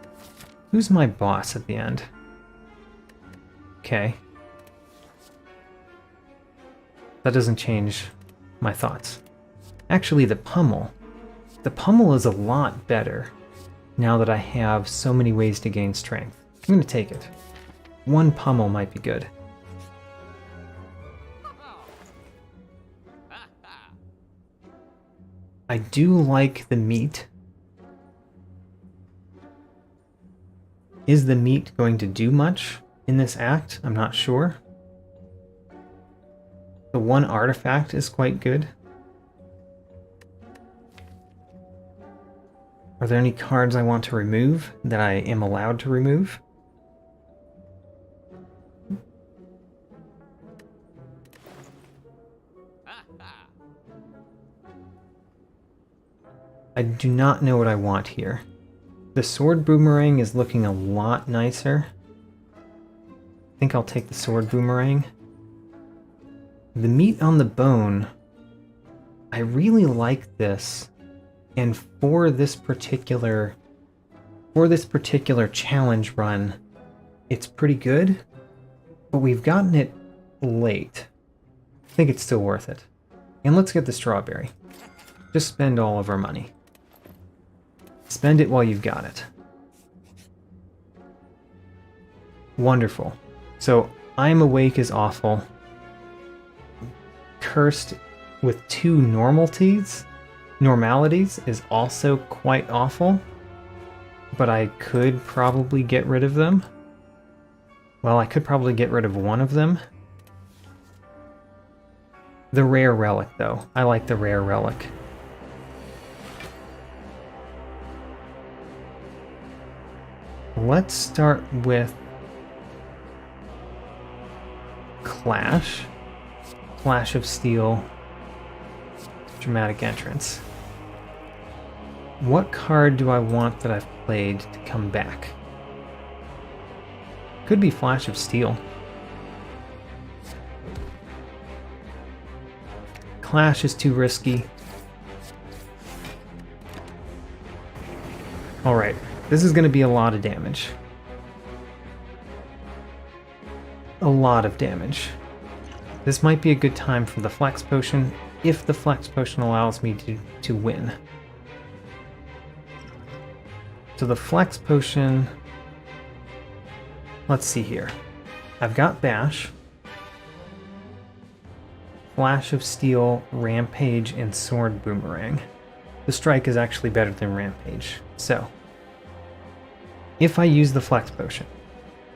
Who's my boss at the end? Okay. That doesn't change my thoughts. Actually, the Pummel. The Pummel is a lot better now that I have so many ways to gain strength. I'm going to take it. 1 Pummel might be good. I do like the meat. Is the meat going to do much in this act? I'm not sure. The 1 artifact is quite good. Are there any cards I want to remove that I am allowed to remove? I do not know what I want here. The Sword Boomerang is looking a lot nicer. I think I'll take the Sword Boomerang. The Meat on the Bone, I really like this. And for this particular challenge run, it's pretty good, but we've gotten it late. I think it's still worth it. And let's get the strawberry. Just spend all of our money. Spend it while you've got it. Wonderful. So, I'm Awake is awful. Cursed with 2 normalities is also quite awful, but I could probably get rid of them. Well, I could probably get rid of 1 of them. The rare relic, though. I like the rare relic. Let's start with Clash. Flash of Steel. Dramatic entrance. What card do I want that I've played to come back? Could be Flash of Steel. Clash is too risky. Alright, this is going to be a lot of damage. A lot of damage. This might be a good time for the Flex Potion, if the Flex Potion allows me to win. So the Flex Potion... Let's see here. I've got Bash, Flash of Steel, Rampage, and Sword Boomerang. The Strike is actually better than Rampage. So, if I use the Flex Potion,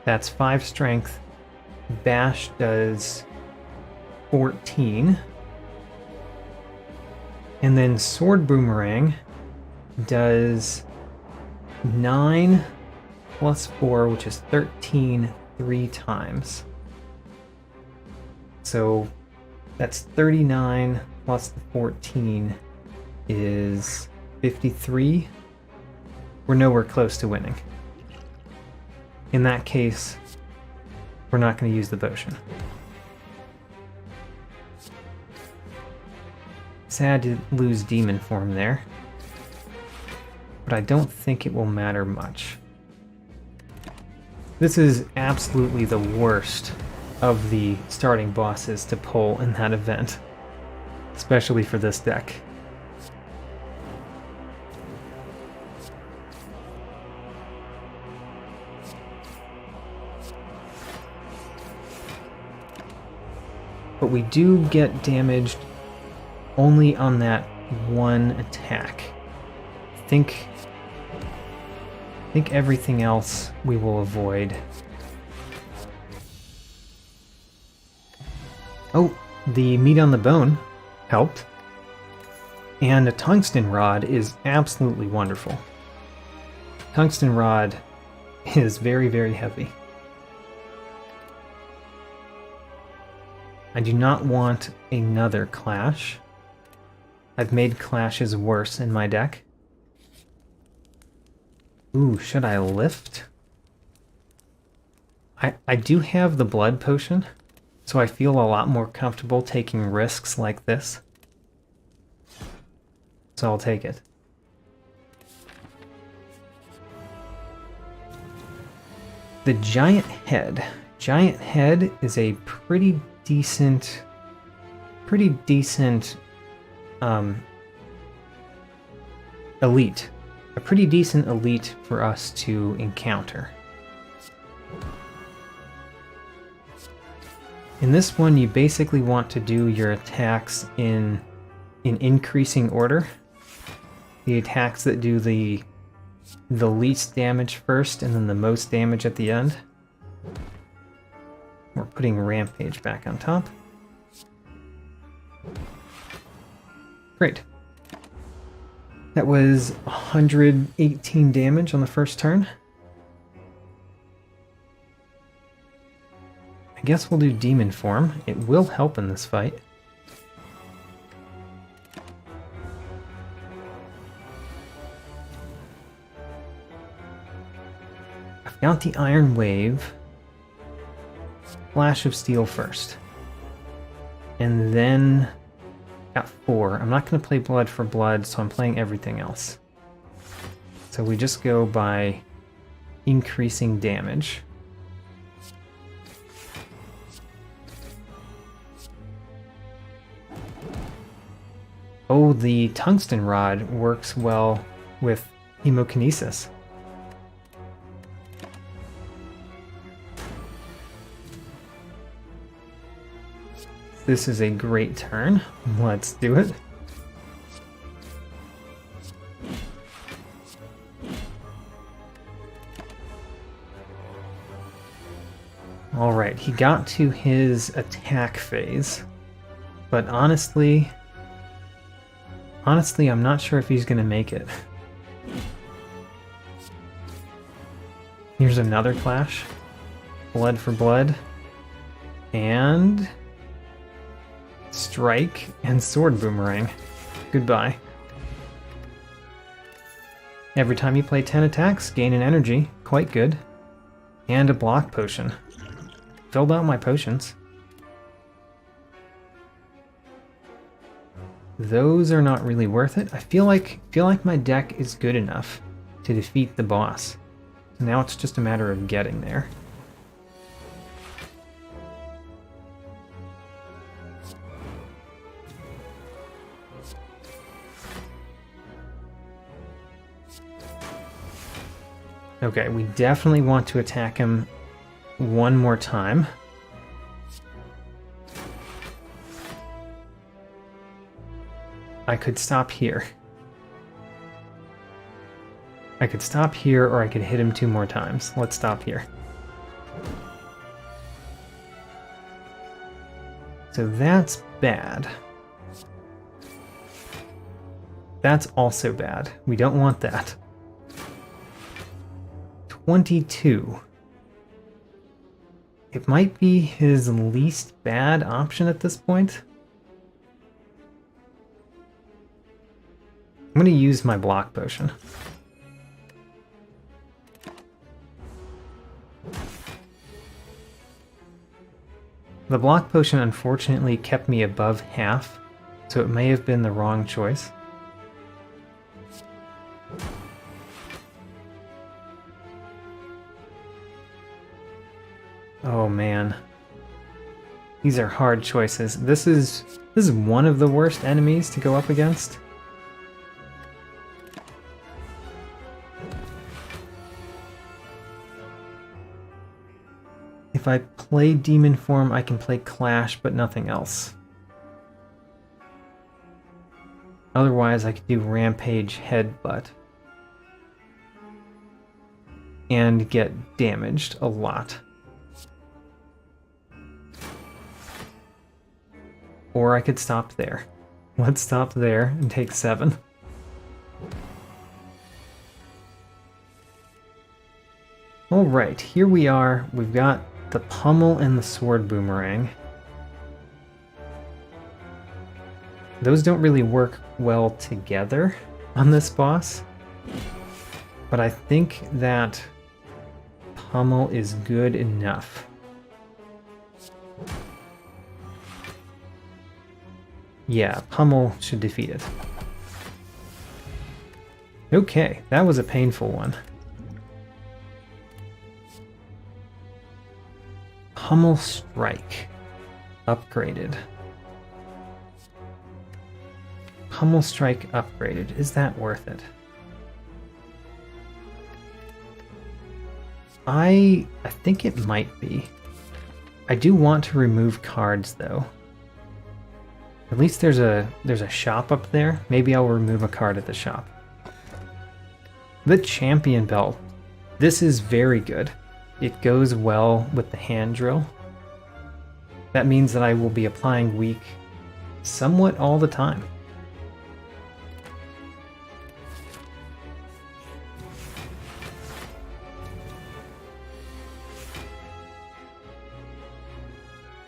that's 5 Strength. Bash does 14. And then Sword Boomerang does 9 plus 4, which is 13, 3 times. So that's 39 plus the 14 is 53. We're nowhere close to winning. In that case, we're not going to use the potion. Sad to lose demon form there, but I don't think it will matter much. This is absolutely the worst of the starting bosses to pull in that event, especially for this deck. But we do get damaged only on that one attack. I think everything else we will avoid. Oh, the meat on the bone helped. And a tungsten rod is absolutely wonderful. Tungsten rod is very, very heavy. I do not want another clash. I've made clashes worse in my deck. Ooh, should I lift? I do have the blood potion, so I feel a lot more comfortable taking risks like this. So I'll take it. The giant head. Giant head is a pretty decent elite. A pretty decent elite for us to encounter. In this one, you basically want to do your attacks in increasing order. The attacks that do the least damage first and then the most damage at the end. We're putting Rampage back on top. Great. That was 118 damage on the first turn. I guess we'll do Demon Form. It will help in this fight. I've got the Iron Wave. Flash of Steel first. And then got 4. I'm not going to play Blood for Blood, so I'm playing everything else. So we just go by increasing damage. Oh, the Tungsten Rod works well with Hemokinesis. This is a great turn. Let's do it. All right, he got to his attack phase, but honestly, I'm not sure if he's going to make it. Here's another clash. Blood for blood. And strike and sword boomerang. Goodbye. Every time you play 10 attacks, gain an energy. Quite good. And a block potion. Filled out my potions. Those are not really worth it. I feel like my deck is good enough to defeat the boss. So now it's just a matter of getting there. Okay, we definitely want to attack him one more time. I could stop here. I could stop here, or I could hit him 2 more times. Let's stop here. So that's bad. That's also bad. We don't want that. 22. It might be his least bad option at this point. I'm going to use my block potion. The block potion unfortunately kept me above half, so it may have been the wrong choice. Oh man. These are hard choices. This is one of the worst enemies to go up against. If I play Demon Form, I can play Clash, but nothing else. Otherwise, I could do Rampage Headbutt. And get damaged a lot. Or I could stop there. Let's stop there and take 7. Alright, here we are. We've got the Pummel and the Sword Boomerang. Those don't really work well together on this boss. But I think that Pummel is good enough. Yeah, Pummel should defeat it. Okay, that was a painful one. Pummel Strike. Upgraded. Pummel Strike upgraded. Is that worth it? I think it might be. I do want to remove cards though. At least there's a shop up there. Maybe I'll remove a card at the shop. The Champion Belt. This is very good. It goes well with the hand drill. That means that I will be applying weak somewhat all the time.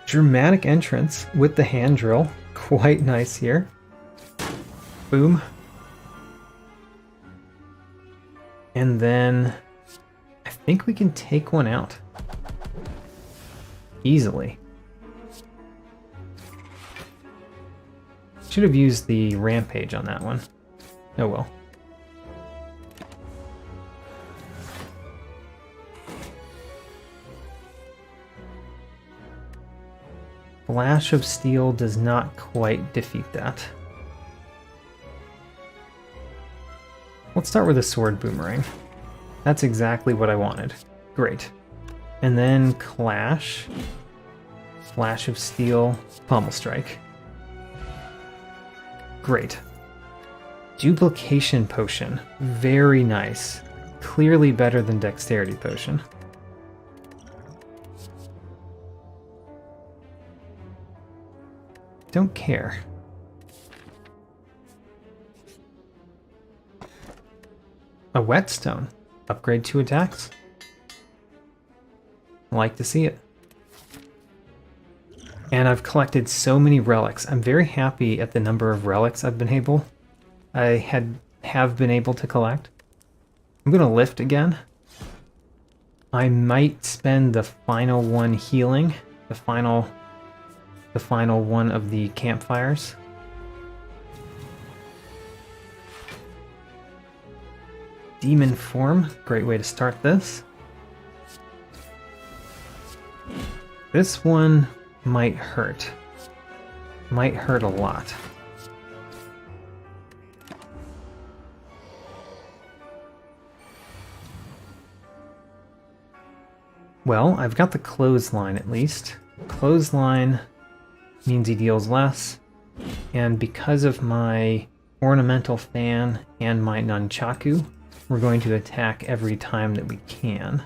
Dramatic entrance with the hand drill. Quite nice here. Boom. And then I think we can take one out. Easily. Should have used the Rampage on that one. Oh well. Flash of Steel does not quite defeat that. Let's start with a Sword Boomerang. That's exactly what I wanted. Great. And then Clash. Flash of Steel. Pummel Strike. Great. Duplication Potion. Very nice. Clearly better than Dexterity Potion. Don't care. A Whetstone. Upgrade 2 attacks. Like to see it. And I've collected so many relics. I'm very happy at the number of relics I've been able. have been able to collect. I'm gonna lift again. I might spend the final one healing. The final one of the campfires. Demon Form, great way to start this. This one might hurt. Might hurt a lot. Well, I've got the Clothesline at least. Clothesline means he deals less, and because of my Ornamental Fan and my Nunchaku, we're going to attack every time that we can.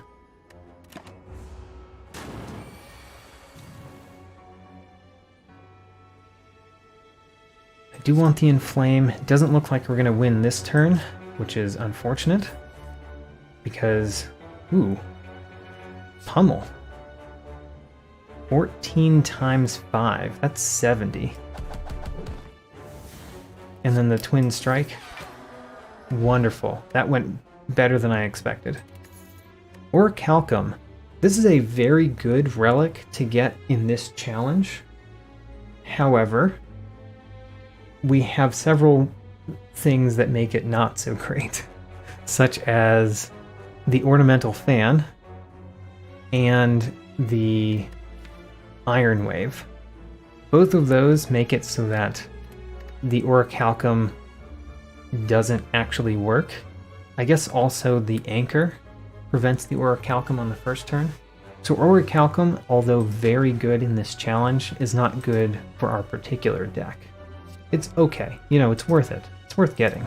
I do want the Inflame. It doesn't look like we're going to win this turn, which is unfortunate, because, ooh, Pummel. 14 times 5. That's 70. And then the twin strike. Wonderful. That went better than I expected. Orichalcum. This is a very good relic to get in this challenge. However, we have several things that make it not so great, such as the ornamental fan and the iron wave. Both of those make it so that the orichalcum doesn't actually work. I guess also the anchor prevents the orichalcum on the first turn. So orichalcum, although very good in this challenge, is not good for our particular deck. It's okay. You know, it's worth it. It's worth getting.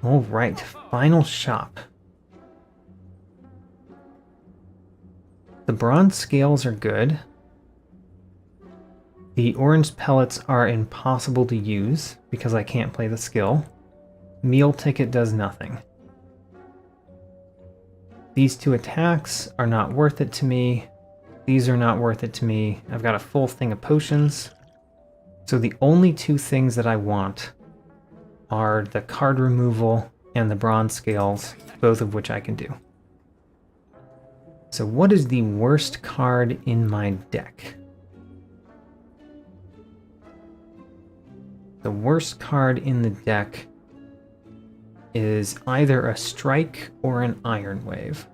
Alright, final shop. The bronze scales are good. The orange pellets are impossible to use because I can't play the skill. Meal ticket does nothing. These two attacks are not worth it to me. These are not worth it to me. I've got a full thing of potions. So the only two things that I want are the card removal and the bronze scales, both of which I can do. So what is the worst card in my deck? The worst card in the deck is either a strike or an iron wave.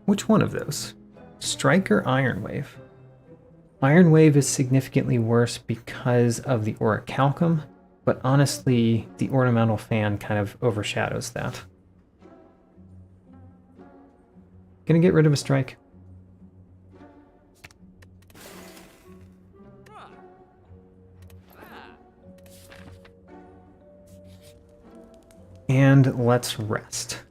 Which one of those? Strike or iron wave? Iron wave is significantly worse because of the orichalcum, but honestly, the ornamental fan kind of overshadows that. Gonna get rid of a strike. And let's rest.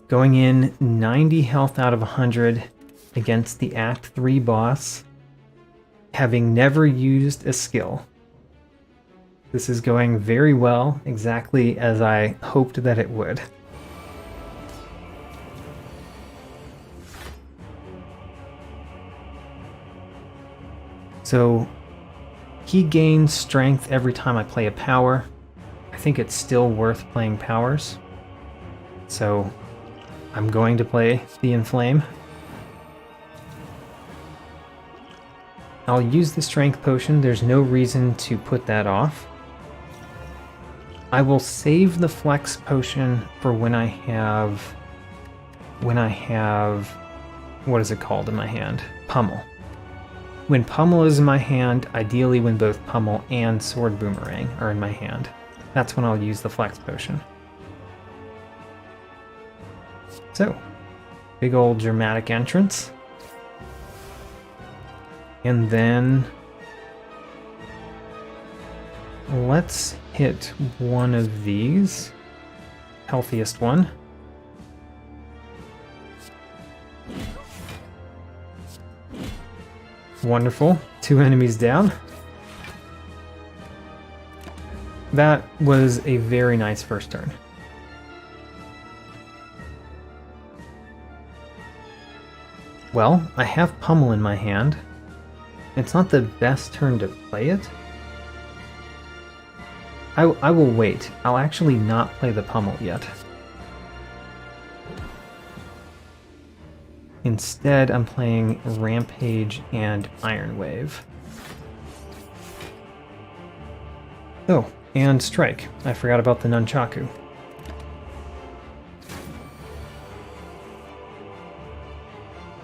Going in 90 health out of 100 against the Act 3 boss, having never used a skill. This is going very well, exactly as I hoped that it would. So he gains strength every time I play a power. I think it's still worth playing powers. So I'm going to play the Inflame. I'll use the strength potion. There's no reason to put that off. I will save the flex potion for when I have, what is it called in my hand? Pummel. When Pummel is in my hand, ideally when both Pummel and Sword Boomerang are in my hand, that's when I'll use the flex potion. So, big old dramatic entrance. And then let's hit one of these. Healthiest one. Wonderful. 2 enemies down. That was a very nice first turn. Well, I have Pummel in my hand. It's not the best turn to play it. I will wait. I'll actually not play the Pummel yet. Instead, I'm playing Rampage and Iron Wave. Oh, and Strike. I forgot about the Nunchaku.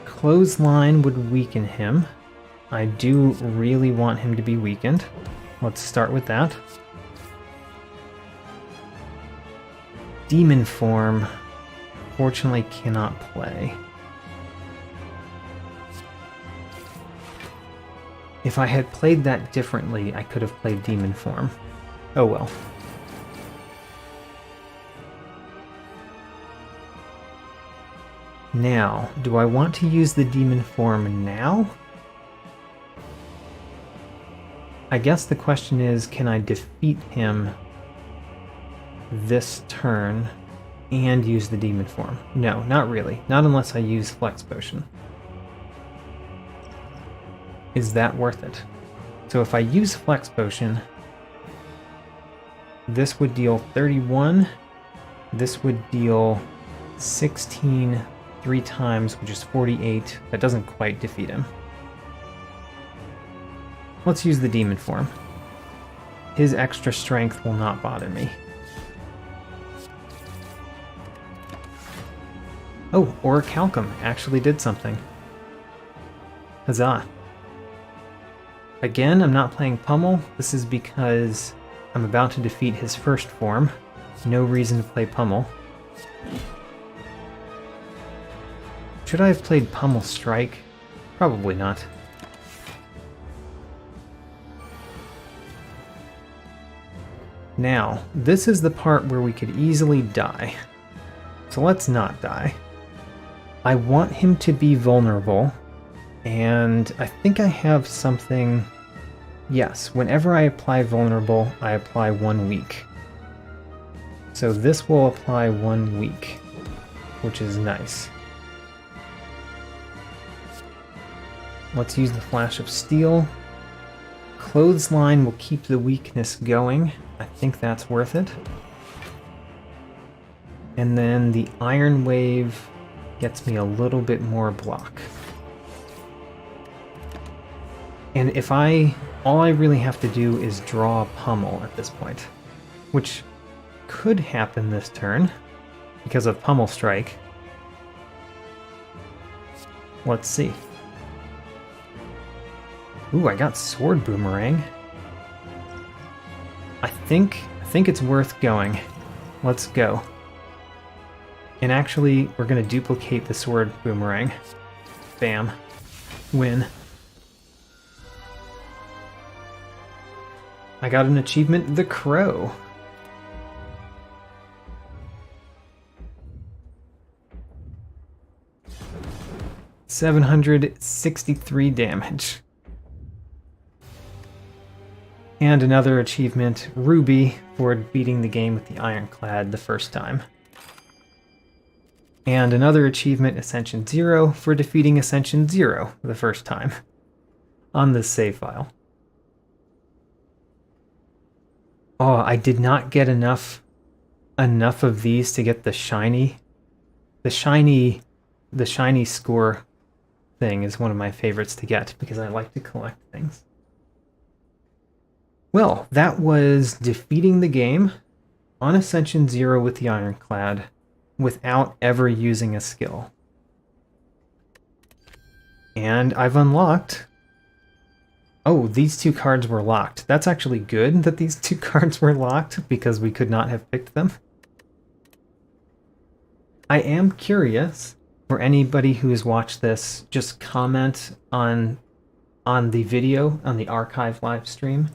Clothesline would weaken him. I do really want him to be weakened. Let's start with that. Demon Form, fortunately cannot play. If I had played that differently, I could have played Demon Form. Oh well. Now, do I want to use the Demon Form now? I guess the question is, can I defeat him this turn and use the demon form? No, not really. Not unless I use Flex Potion. Is that worth it? So if I use Flex Potion, this would deal 31. This would deal 16 3 times, which is 48. That doesn't quite defeat him. Let's use the demon form. His extra strength will not bother me. Oh, Orichalcum actually did something. Huzzah. Again, I'm not playing Pummel. This is because I'm about to defeat his first form. No reason to play Pummel. Should I have played Pummel Strike? Probably not. Now, this is the part where we could easily die. So let's not die. I want him to be vulnerable, and I think I have something... Yes, whenever I apply vulnerable, I apply 1 week. So this will apply 1 week, which is nice. Let's use the Flash of Steel. Clothesline will keep the weakness going. I think that's worth it. And then the Iron Wave gets me a little bit more block. And if all I really have to do is draw a Pummel at this point, which could happen this turn because of Pummel Strike. Let's see. Ooh, I got Sword Boomerang. I think it's worth going. Let's go. And actually, we're going to duplicate the Sword Boomerang. Bam. Win. I got an achievement, The Crow. $763 damage. And another achievement, Ruby, for beating the game with the Ironclad the first time. And another achievement, Ascension 0, for defeating Ascension 0 the first time on this save file. Oh, I did not get enough of these to get the shiny. The shiny score thing is one of my favorites to get because I like to collect things. Well, that was defeating the game on Ascension 0 with the Ironclad without ever using a skill. And I've unlocked... Oh, these 2 cards were locked. That's actually good that these 2 cards were locked because we could not have picked them. I am curious, for anybody who has watched this, just comment on the video, on the archive live stream.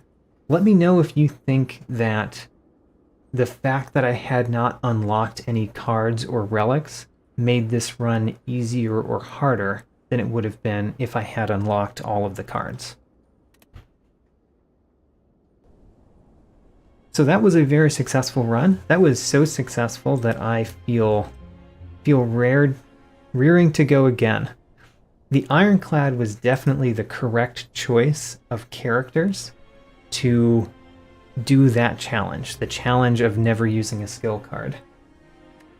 Let me know if you think that the fact that I had not unlocked any cards or relics made this run easier or harder than it would have been if I had unlocked all of the cards. So that was a very successful run. That was so successful that I feel rearing to go again. The Ironclad was definitely the correct choice of characters to do that challenge, the challenge of never using a skill card.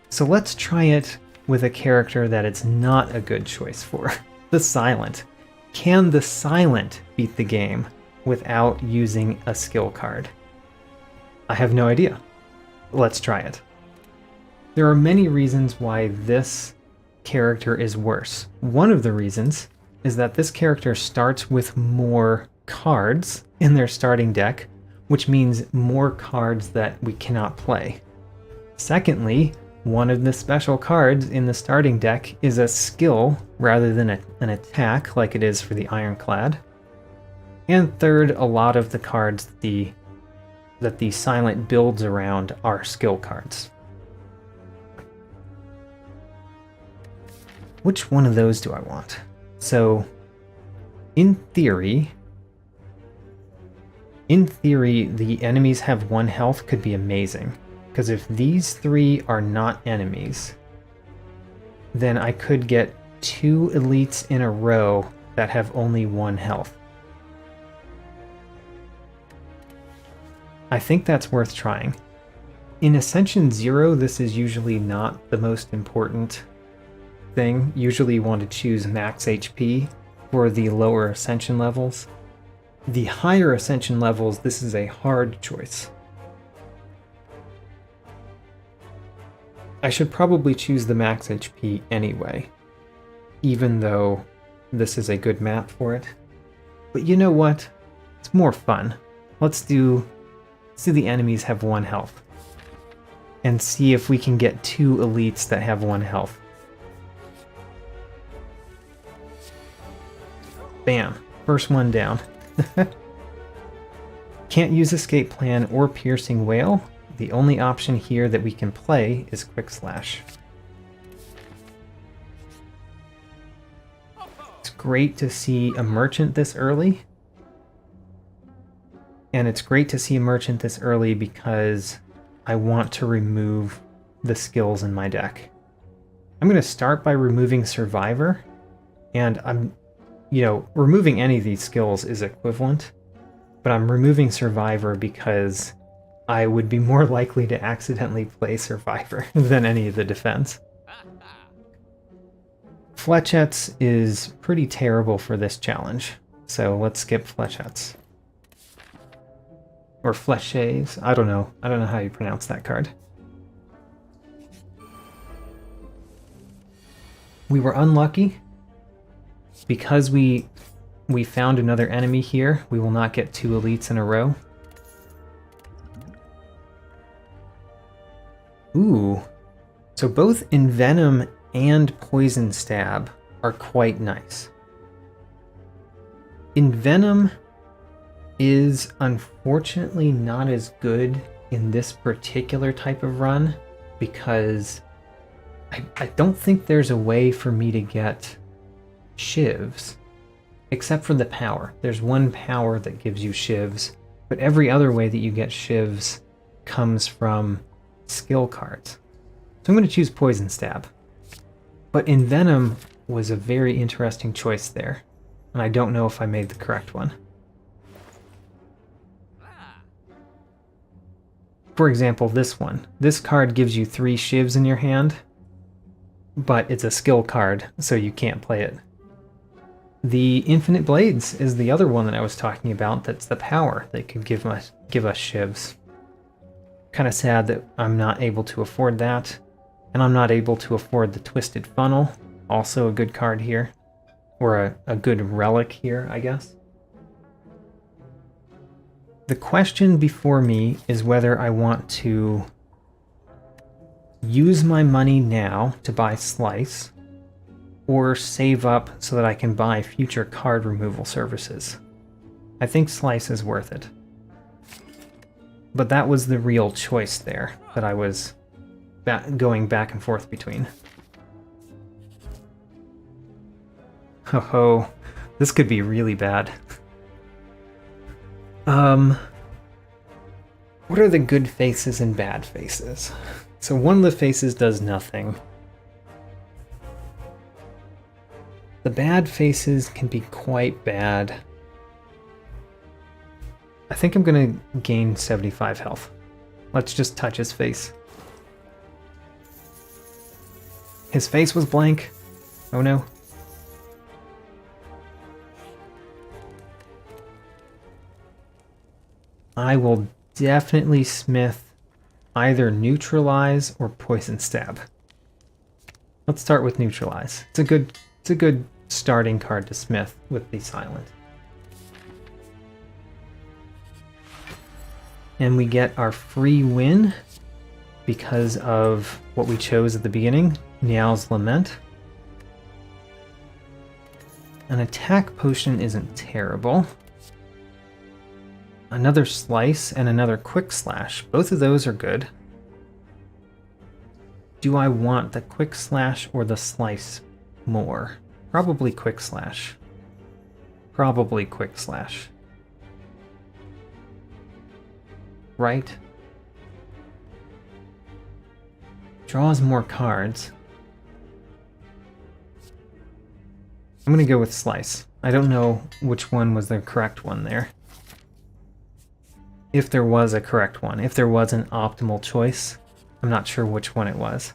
So let's try it with a character that it's not a good choice for, the Silent. Can the Silent beat the game without using a skill card? I have no idea. Let's try it. There are many reasons why this character is worse. One of the reasons is that this character starts with more cards in their starting deck, which means more cards that we cannot play. Secondly, one of the special cards in the starting deck is a skill rather than an attack like it is for the Ironclad. And third, a lot of the cards that the Silent builds around are skill cards. Which one of those do I want? So, in theory, In theory, the enemies have 1 health could be amazing, because if these 3 are not enemies, then I could get 2 elites in a row that have only 1 health. I think that's worth trying. In Ascension 0, this is usually not the most important thing. Usually you want to choose max HP for the lower Ascension levels. The higher Ascension levels, this is a hard choice. I should probably choose the max HP anyway, even though this is a good map for it. But you know what? It's more fun. Let's do the enemies have 1 health. And see if we can get 2 elites that have 1 health. Bam. First one down. Can't use escape plan or piercing wail. The only option here that we can play is quick slash. It's great to see a merchant this early. And it's great to see a merchant this early because I want to remove the skills in my deck. I'm going to start by removing Survivor, and removing any of these skills is equivalent, but I'm removing Survivor because I would be more likely to accidentally play Survivor than any of the defense. Flechettes is pretty terrible for this challenge, so let's skip Flechettes. Or Fleches, I don't know how you pronounce that card. We were unlucky. Because we found another enemy here, we will not get 2 elites in a row. Ooh. So both Envenom and Poison Stab are quite nice. Envenom is unfortunately not as good in this particular type of run because I don't think there's a way for me to get shivs, except for the power. There's 1 power that gives you shivs, but every other way that you get shivs comes from skill cards. So I'm going to choose Poison Stab. But Envenom was a very interesting choice there, and I don't know if I made the correct one. For example, this one. This card gives you 3 shivs in your hand, but it's a skill card, so you can't play it. The Infinite Blades is the other one that I was talking about. That's the power that could give us shivs. Kind of sad that I'm not able to afford that, and I'm not able to afford the Twisted Funnel, also a good card here, or a good relic here, I guess. The question before me is whether I want to use my money now to buy Slice, or save up so that I can buy future card removal services. I think Slice is worth it. But that was the real choice there that I was going back and forth between. Ho ho, this could be really bad. What are the good faces and bad faces? So one of the faces does nothing. The bad faces can be quite bad. I think I'm gonna gain 75 health. Let's just touch his face. His face was blank. Oh no. I will definitely smith either Neutralize or Poison Stab. Let's start with Neutralize. It's a good starting card to smith with the Silent. And we get our free win because of what we chose at the beginning, Nial's Lament. An attack potion isn't terrible. Another Slice and another Quick Slash. Both of those are good. Do I want the Quick Slash or the Slice more? Probably Quick Slash. Probably Quick Slash. right? Draws more cards. I'm gonna go with Slice. I don't know which one was the correct one there. If there was a correct one, if there was an optimal choice, I'm not sure which one it was.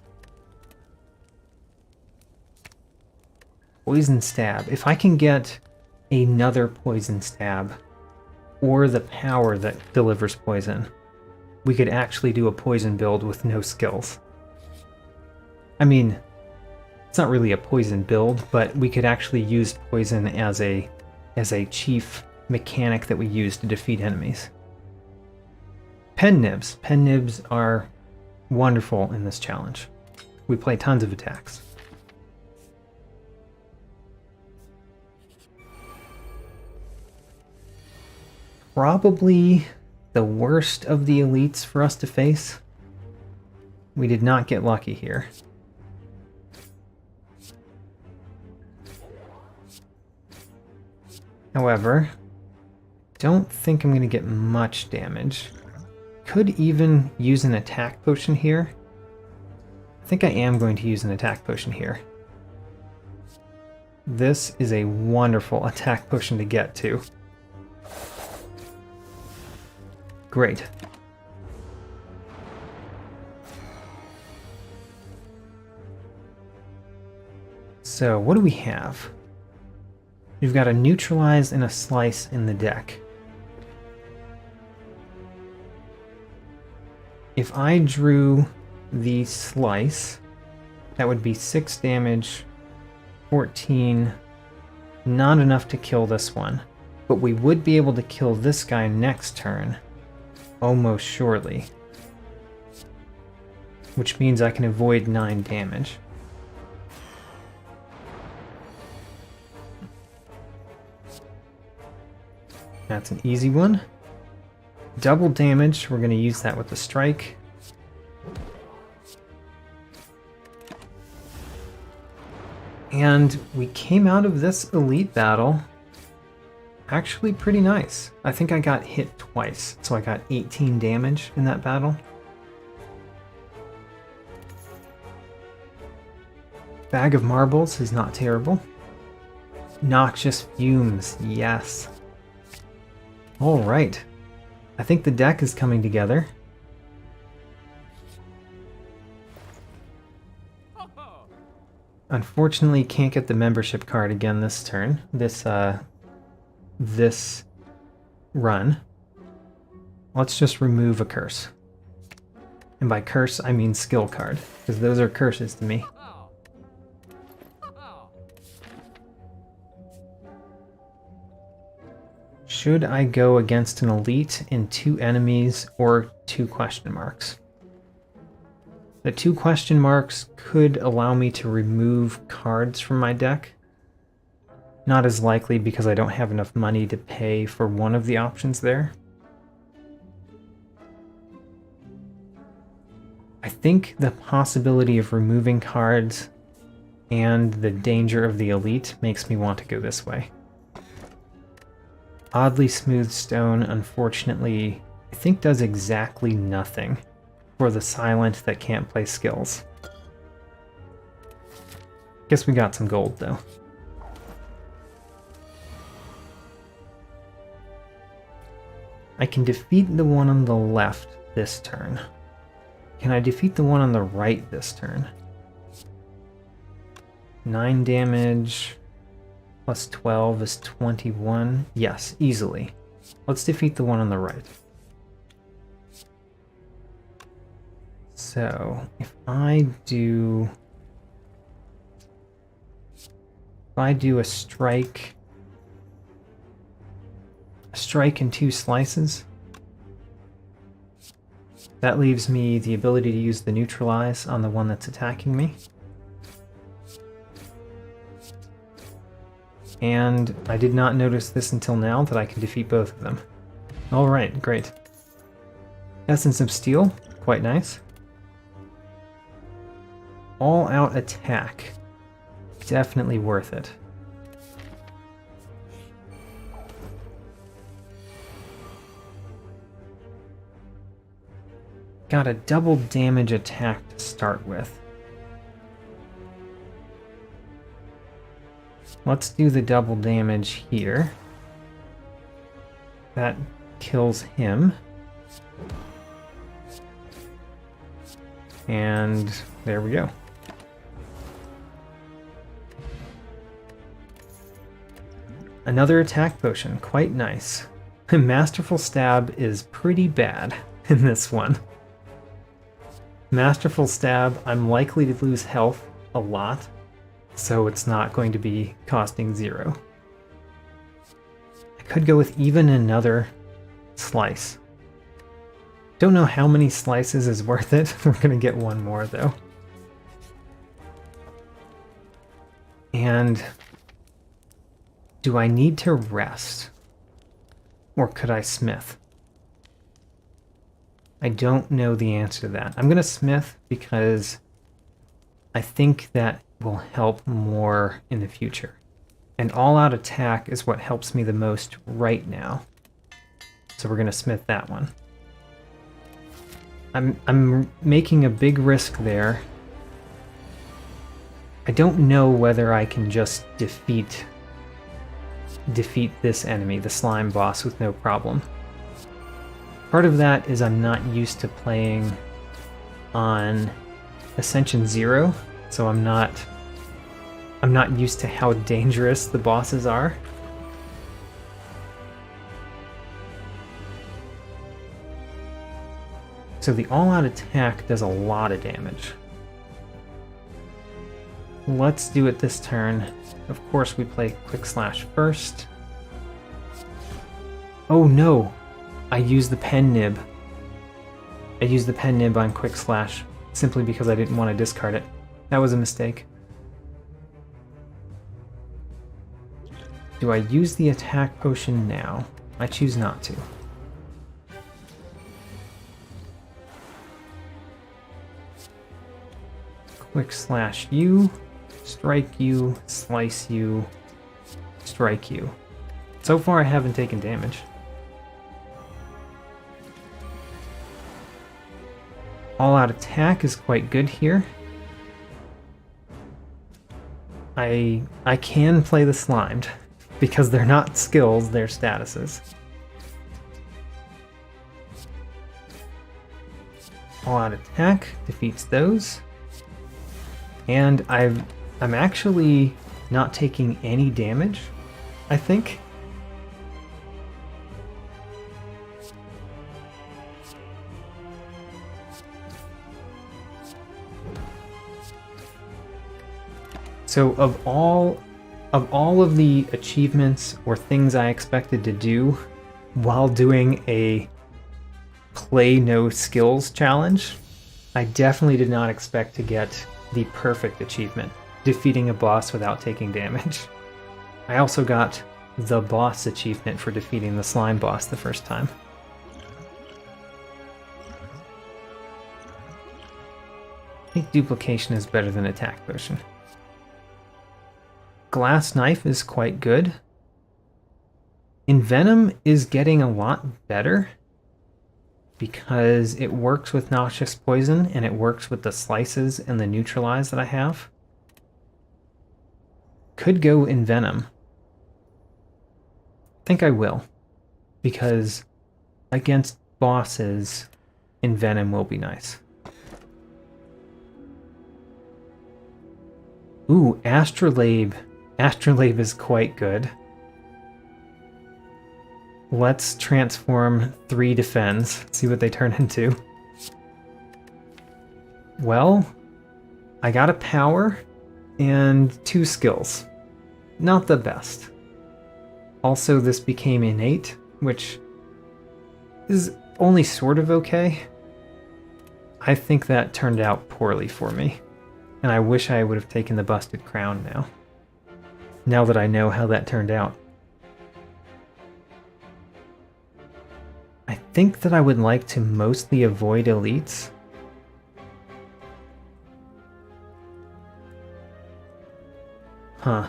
Poison Stab. If I can get another Poison Stab, or the power that delivers poison, we could actually do a poison build with no skills. I mean, it's not really a poison build, but we could actually use poison as a chief mechanic that we use to defeat enemies. Pen Nibs. Pen Nibs are wonderful in this challenge. We play tons of attacks. Probably the worst of the elites for us to face. We did not get lucky here. However, don't think I'm going to get much damage. Could even use an attack potion here. I think I am going to use an attack potion here. This is a wonderful attack potion to get to. Great. So, what do we have? We've got a Neutralize and a Slice in the deck. If I drew the Slice, that would be 6 damage, 14, not enough to kill this one. But we would be able to kill this guy next turn, almost surely. Which means I can avoid 9 damage. That's an easy one. Double damage, we're going to use that with the strike. And we came out of this elite battle actually pretty nice. I think I got hit twice, so I got 18 damage in that battle. Bag of Marbles is not terrible. Noxious Fumes, yes. Alright. I think the deck is coming together. Unfortunately, can't get the membership card again this turn. This run. Let's just remove a curse. And by curse, I mean skill card, because those are curses to me. Should I go against an elite in 2 enemies or 2 question marks? The 2 question marks could allow me to remove cards from my deck. Not as likely because I don't have enough money to pay for one of the options there. I think the possibility of removing cards and the danger of the elite makes me want to go this way. Oddly Smooth Stone, unfortunately, I think does exactly nothing for the silent that can't play skills. Guess we got some gold, though. I can defeat the one on the left this turn. Can I defeat the one on the right this turn? 9 damage plus 12 is 21. Yes, easily. Let's defeat the one on the right. So, if I do a strike and 2 slices, that leaves me the ability to use the neutralize on the one that's attacking me. And I did not notice this until now, that I can defeat both of them. Alright, great. Essence of Steel, quite nice. All-out attack, definitely worth it. got a double damage attack to start with. Let's do the double damage here. That kills him. And there we go. Another attack potion, quite nice. Masterful Stab is pretty bad in this one. Masterful Stab, I'm likely to lose health a lot, so it's not going to be costing 0. I could go with even another slice. Don't know how many slices is worth it. We're gonna get one more though. And do I need to rest? Or could I smith? I don't know the answer to that. I'm gonna smith because I think that will help more in the future. And all-out attack is what helps me the most right now. So we're gonna smith that one. I'm making a big risk there. I don't know whether I can just defeat this enemy, the slime boss, with no problem. Part of that is I'm not used to playing on Ascension 0, so I'm not used to how dangerous the bosses are. So the all-out attack does a lot of damage. Let's do it this turn. Of course we play Quick Slash first. Oh no! I used the pen nib. I used the pen nib on Quick Slash simply because I didn't want to discard it. That was a mistake. Do I use the attack potion now? I choose not to. Quick Slash you, strike you, slice you, strike you. So far I haven't taken damage. All-out attack is quite good here. I can play the slimed, because they're not skills, they're statuses. All-out attack defeats those. And I'm actually not taking any damage, I think. So of all of the achievements or things I expected to do while doing a play no skills challenge, I definitely did not expect to get the perfect achievement, defeating a boss without taking damage. I also got the boss achievement for defeating the slime boss the first time. I think duplication is better than attack potion. Glass knife is quite good. Envenom is getting a lot better because it works with noxious poison and it works with the slices and the neutralize that I have. Could go Envenom. I think I will, because against bosses, Envenom will be nice. Ooh, Astrolabe. Astrolabe is quite good. Let's transform 3 defends, see what they turn into. Well, I got a power and 2 skills. Not the best. Also, this became innate, which is only sort of okay. I think that turned out poorly for me, and I wish I would have taken the busted crown now that I know how that turned out. I think that I would like to mostly avoid elites. Huh.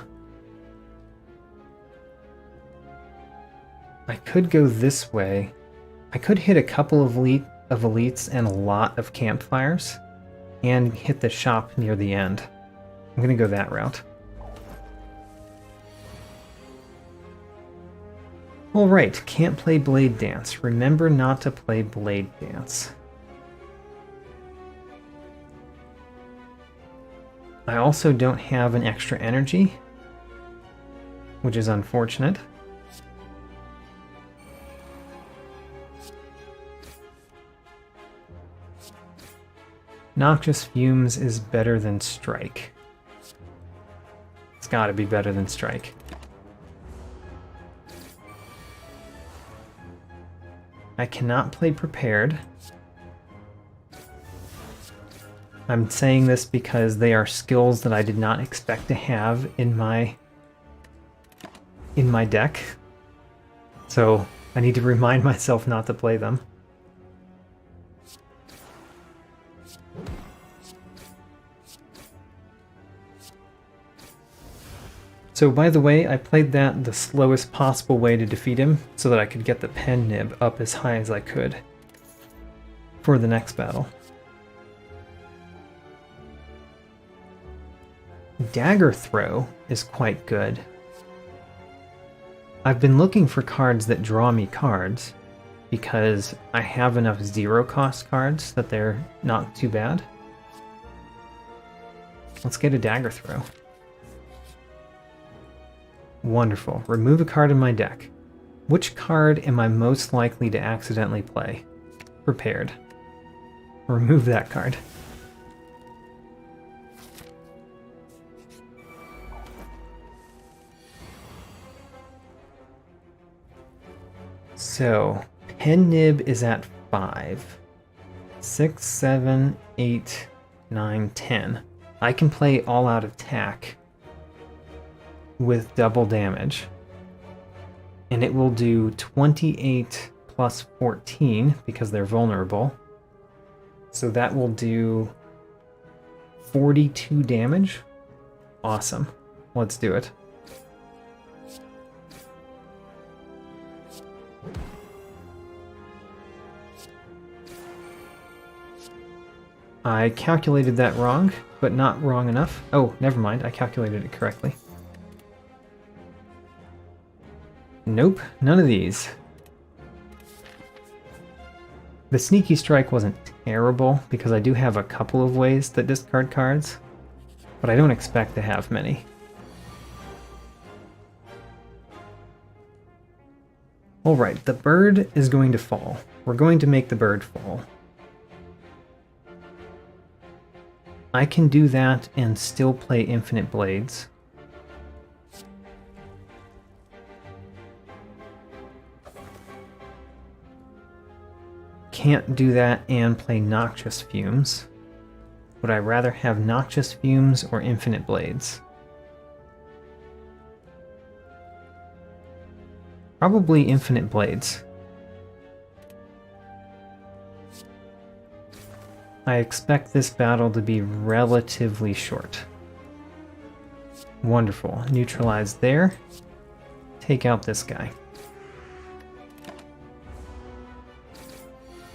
I could go this way. I could hit a couple of of elites and a lot of campfires, and hit the shop near the end. I'm going to go that route. Alright, can't play Blade Dance. Remember not to play Blade Dance. I also don't have an extra energy, which is unfortunate. Noxious Fumes is better than Strike. It's gotta be better than Strike. I cannot play Prepared. I'm saying this because they are skills that I did not expect to have in my deck. So I need to remind myself not to play them. So by the way, I played that the slowest possible way to defeat him so that I could get the pen nib up as high as I could for the next battle. Dagger Throw is quite good. I've been looking for cards that draw me cards because I have enough zero-cost cards that they're not too bad. Let's get a Dagger Throw. Wonderful. Remove a card in my deck. Which card am I most likely to accidentally play? Prepared. Remove that card. So, pen nib is at 5. 6, 7, 8, 9, 10. I can play all out attack with double damage. And it will do 28 plus 14 because they're vulnerable. So that will do 42 damage. Awesome. Let's do it. I calculated that wrong, but not wrong enough. Oh, never mind. I calculated it correctly. Nope, none of these. The Sneaky Strike wasn't terrible because I do have a couple of ways that discard cards, but I don't expect to have many. Alright, the bird is going to fall. We're going to make the bird fall. I can do that and still play Infinite Blades. Can't do that and play Noxious Fumes. Would I rather have Noxious Fumes or Infinite Blades? Probably Infinite Blades. I expect this battle to be relatively short. Wonderful. Neutralize there. Take out this guy.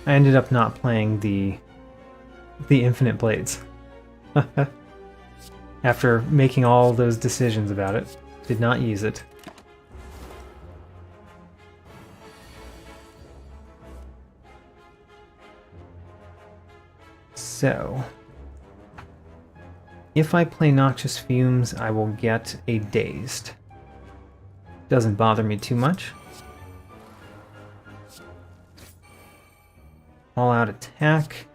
I ended up not playing the Infinite Blades. After making all those decisions about it, did not use it. So, if I play Noxious Fumes, I will get a Dazed. Doesn't bother me too much. All-out attack.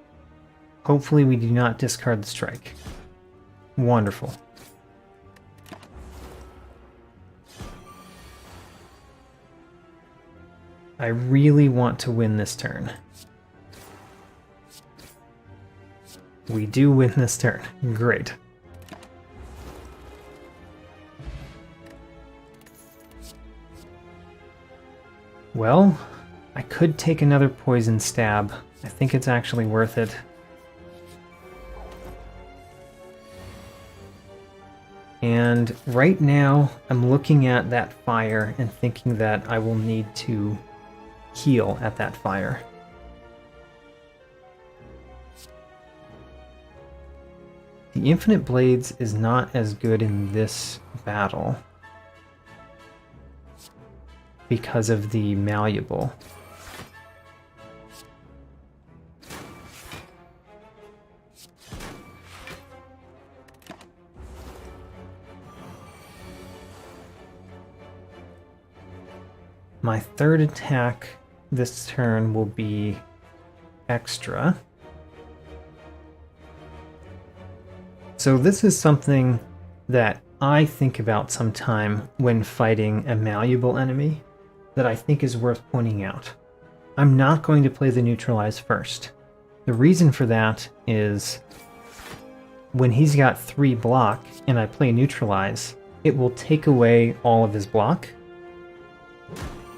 Hopefully we do not discard the strike. Wonderful. I really want to win this turn. We do win this turn. Great. Well, I could take another poison stab. I think it's actually worth it. And right now, I'm looking at that fire and thinking that I will need to heal at that fire. The Infinite Blades is not as good in this battle because of the malleable. My third attack this turn will be extra. So this is something that I think about sometime when fighting a malleable enemy that I think is worth pointing out. I'm not going to play the neutralize first. The reason for that is when he's got 3 block and I play neutralize, it will take away all of his block,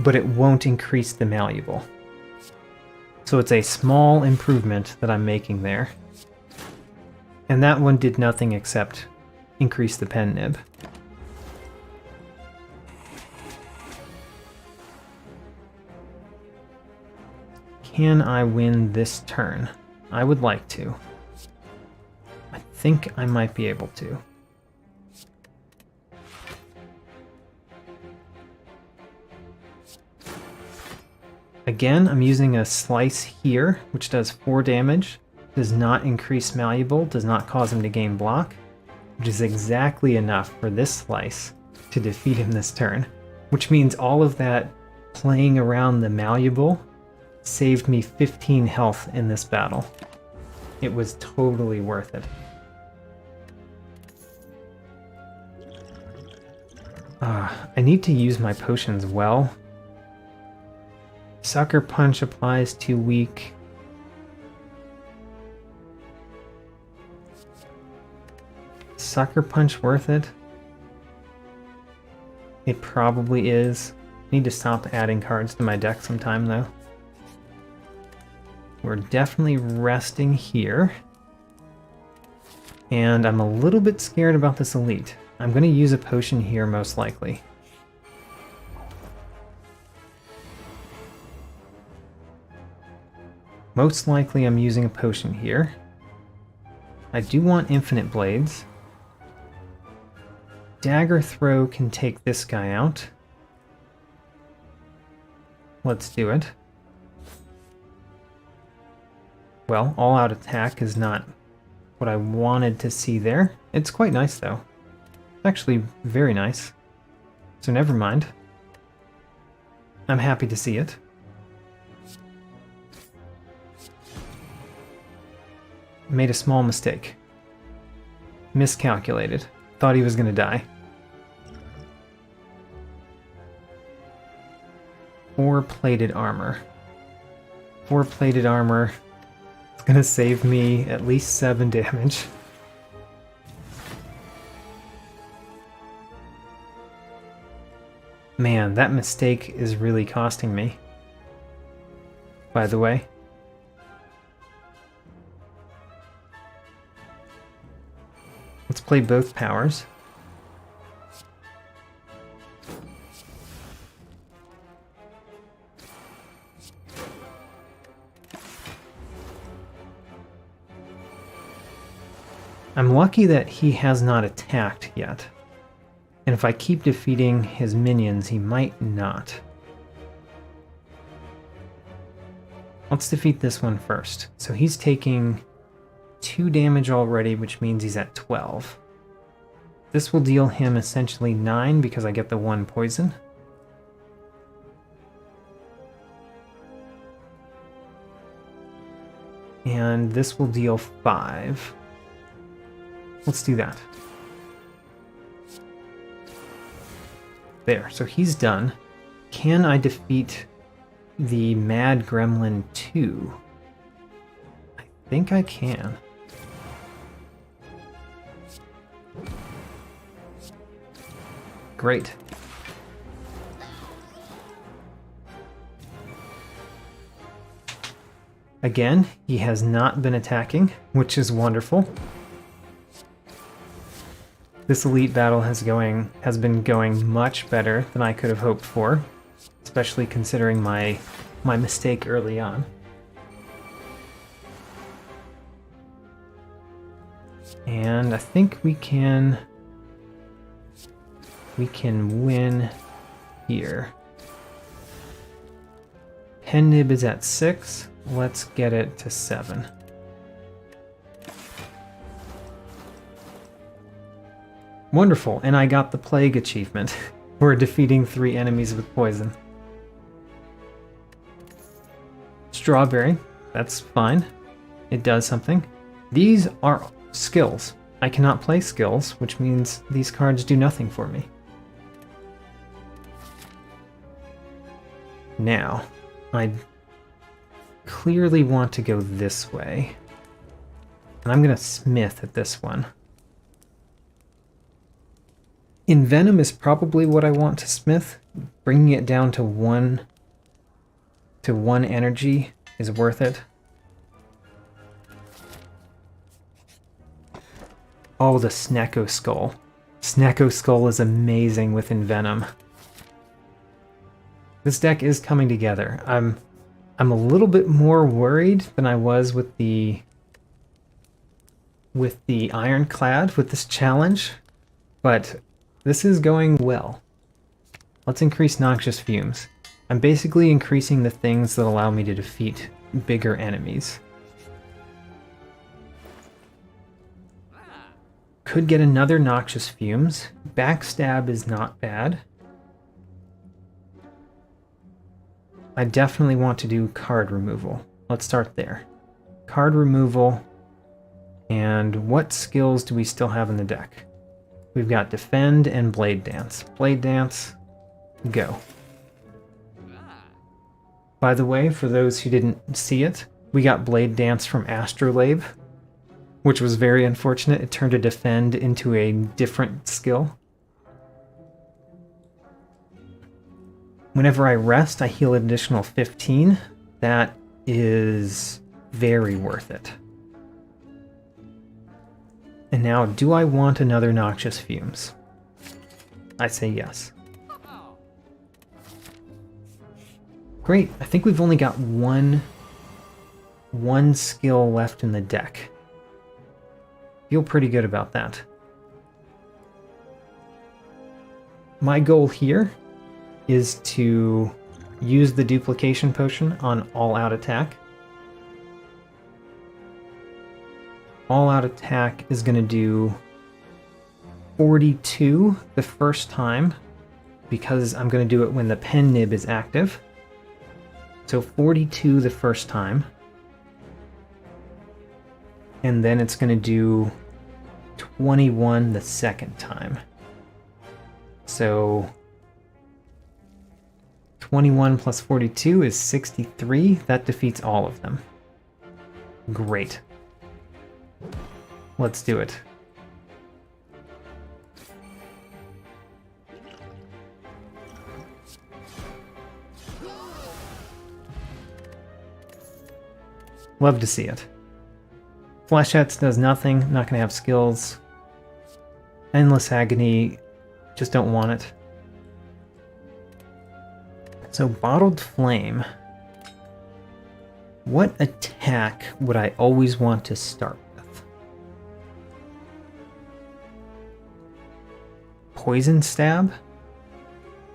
but it won't increase the malleable. So it's a small improvement that I'm making there. And that one did nothing except increase the pen nib. Can I win this turn? I would like to. I think I might be able to. Again, I'm using a slice here, which does 4 damage, does not increase malleable, does not cause him to gain block, which is exactly enough for this slice to defeat him this turn, which means all of that playing around the malleable saved me 15 health in this battle. It was totally worth it. I need to use my potions well. Sucker Punch applies too weak. Sucker Punch worth it? It probably is. Need to stop adding cards to my deck sometime though. We're definitely resting here. And I'm a little bit scared about this elite. I'm going to use a potion here most likely. Most likely I'm using a potion here. I do want Infinite Blades. Dagger Throw can take this guy out. Let's do it. Well, all-out attack is not what I wanted to see there. It's quite nice though. Actually, very nice. So never mind. I'm happy to see it. Made a small mistake. Miscalculated. Thought he was gonna die. 4 plated armor. 4 plated armor. It's gonna save me at least 7 damage. Man, that mistake is really costing me. By the way. Let's play both powers. I'm lucky that he has not attacked yet. And if I keep defeating his minions, he might not. Let's defeat this one first. So he's taking 2 damage already, which means he's at 12. This will deal him essentially 9 because I get the 1 poison. And this will deal 5. Let's do that. There, so he's done. Can I defeat the Mad Gremlin 2? I think I can. Great. Again, he has not been attacking, which is wonderful. This elite battle has been going much better than I could have hoped for, especially considering my mistake early on. And I think we can win here. Pen nib is at 6. Let's get it to 7. Wonderful, and I got the plague achievement for defeating 3 enemies with poison. Strawberry, that's fine. It does something. These are skills. I cannot play skills, which means these cards do nothing for me. Now, I clearly want to go this way. And I'm going to smith at this one. Envenom is probably what I want to smith. Bringing it down to one energy is worth it. Oh, the Snecko Skull. Snecko Skull is amazing with Envenom. This deck is coming together. I'm a little bit more worried than I was with the Ironclad, with this challenge, but this is going well. Let's increase Noxious Fumes. I'm basically increasing the things that allow me to defeat bigger enemies. Could get another Noxious Fumes. Backstab is not bad. I definitely want to do card removal. Let's start there. Card removal. And what skills do we still have in the deck? We've got Defend and Blade Dance. Blade Dance, go. By the way, for those who didn't see it, we got Blade Dance from Astrolabe, which was very unfortunate. It turned a Defend into a different skill. Whenever I rest, I heal an additional 15. That is very worth it. And now, do I want another Noxious Fumes? I say yes. Great, I think we've only got one skill left in the deck. Feel pretty good about that. My goal here is to use the duplication potion on all-out attack. All-out attack is going to do 42 the first time, because I'm going to do it when the pen nib is active. So 42 the first time. And then it's going to do 21 the second time. So 21 plus 42 is 63. That defeats all of them. Great. Let's do it. Love to see it. Flechettes does nothing, not going to have skills. Endless Agony, just don't want it. So Bottled Flame. What attack would I always want to start with? Poison Stab?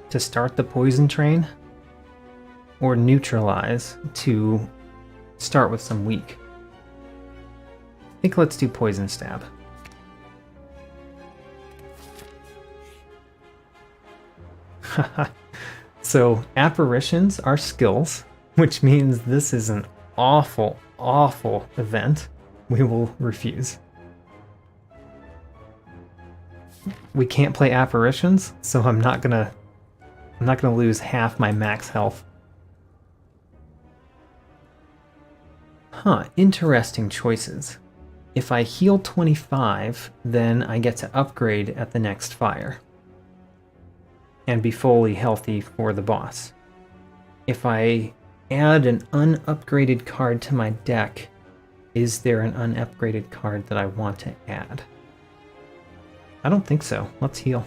To start the poison train? Or Neutralize to start with some weak? I think let's do Poison Stab. So apparitions are skills, which means this is an awful, awful event. We will refuse. We can't play apparitions, so I'm not gonna lose half my max health. Huh, interesting choices. If I heal 25, then I get to upgrade at the next fire and be fully healthy for the boss. If I add an unupgraded card to my deck, is there an unupgraded card that I want to add? I don't think so. Let's heal.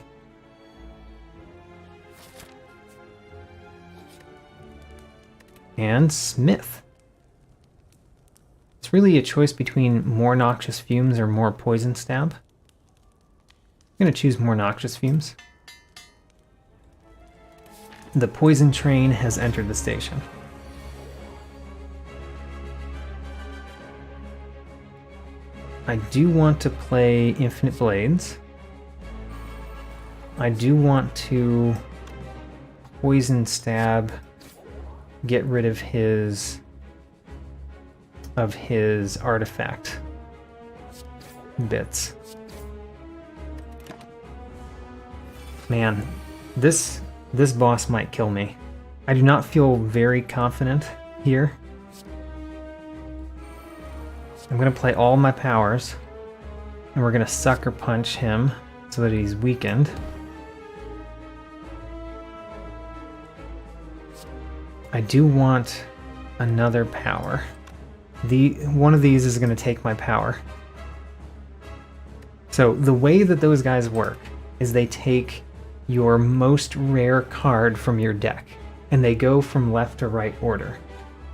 And Smith. It's really a choice between more noxious fumes or more poison stab. I'm going to choose more noxious fumes. The poison train has entered the station. I do want to play Infinite Blades. I do want to poison stab, get rid of his artifact bits. Man, this boss might kill me. I do not feel very confident here. I'm going to play all my powers, and we're going to sucker punch him so that he's weakened. I do want another power. One of these is going to take my power. So the way that those guys work is they take your most rare card from your deck, and they go from left to right order,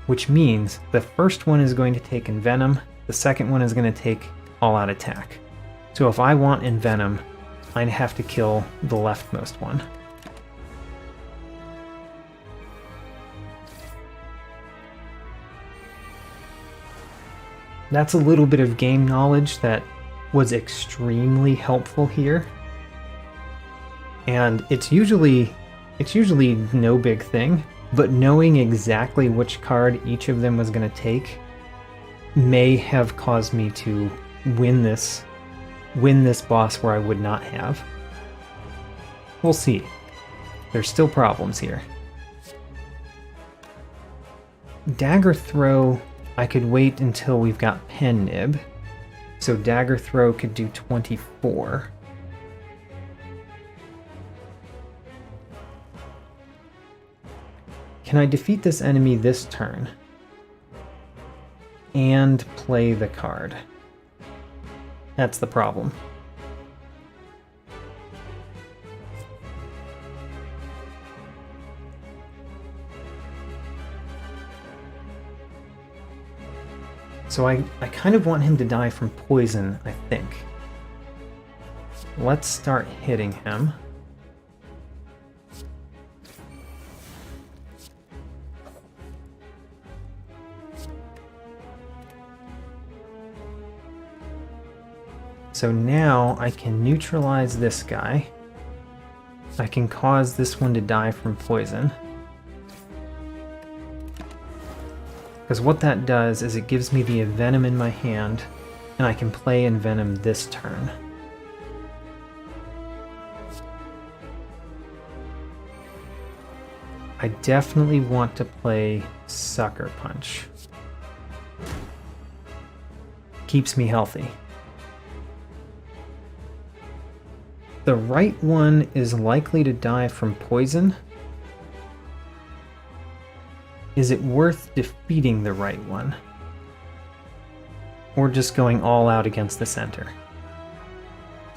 which means the first one is going to take Envenom, the second one is going to take all-out attack. So if I want Envenom, I'd have to kill the leftmost one. That's a little bit of game knowledge that was extremely helpful here. And it's usually no big thing, but knowing exactly which card each of them was going to take may have caused me to win this boss where I would not have. We'll see. There's still problems here. Dagger Throw, I could wait until we've got Pen Nib, so Dagger Throw could do 24. Can I defeat this enemy this turn and play the card? That's the problem. So I kind of want him to die from poison, I think. Let's start hitting him. So now I can neutralize this guy. I can cause this one to die from poison. Because what that does is it gives me the Envenom in my hand, and I can play Envenom this turn. I definitely want to play Sucker Punch. Keeps me healthy. The right one is likely to die from poison. Is it worth defeating the right one? Or just going all out against the center?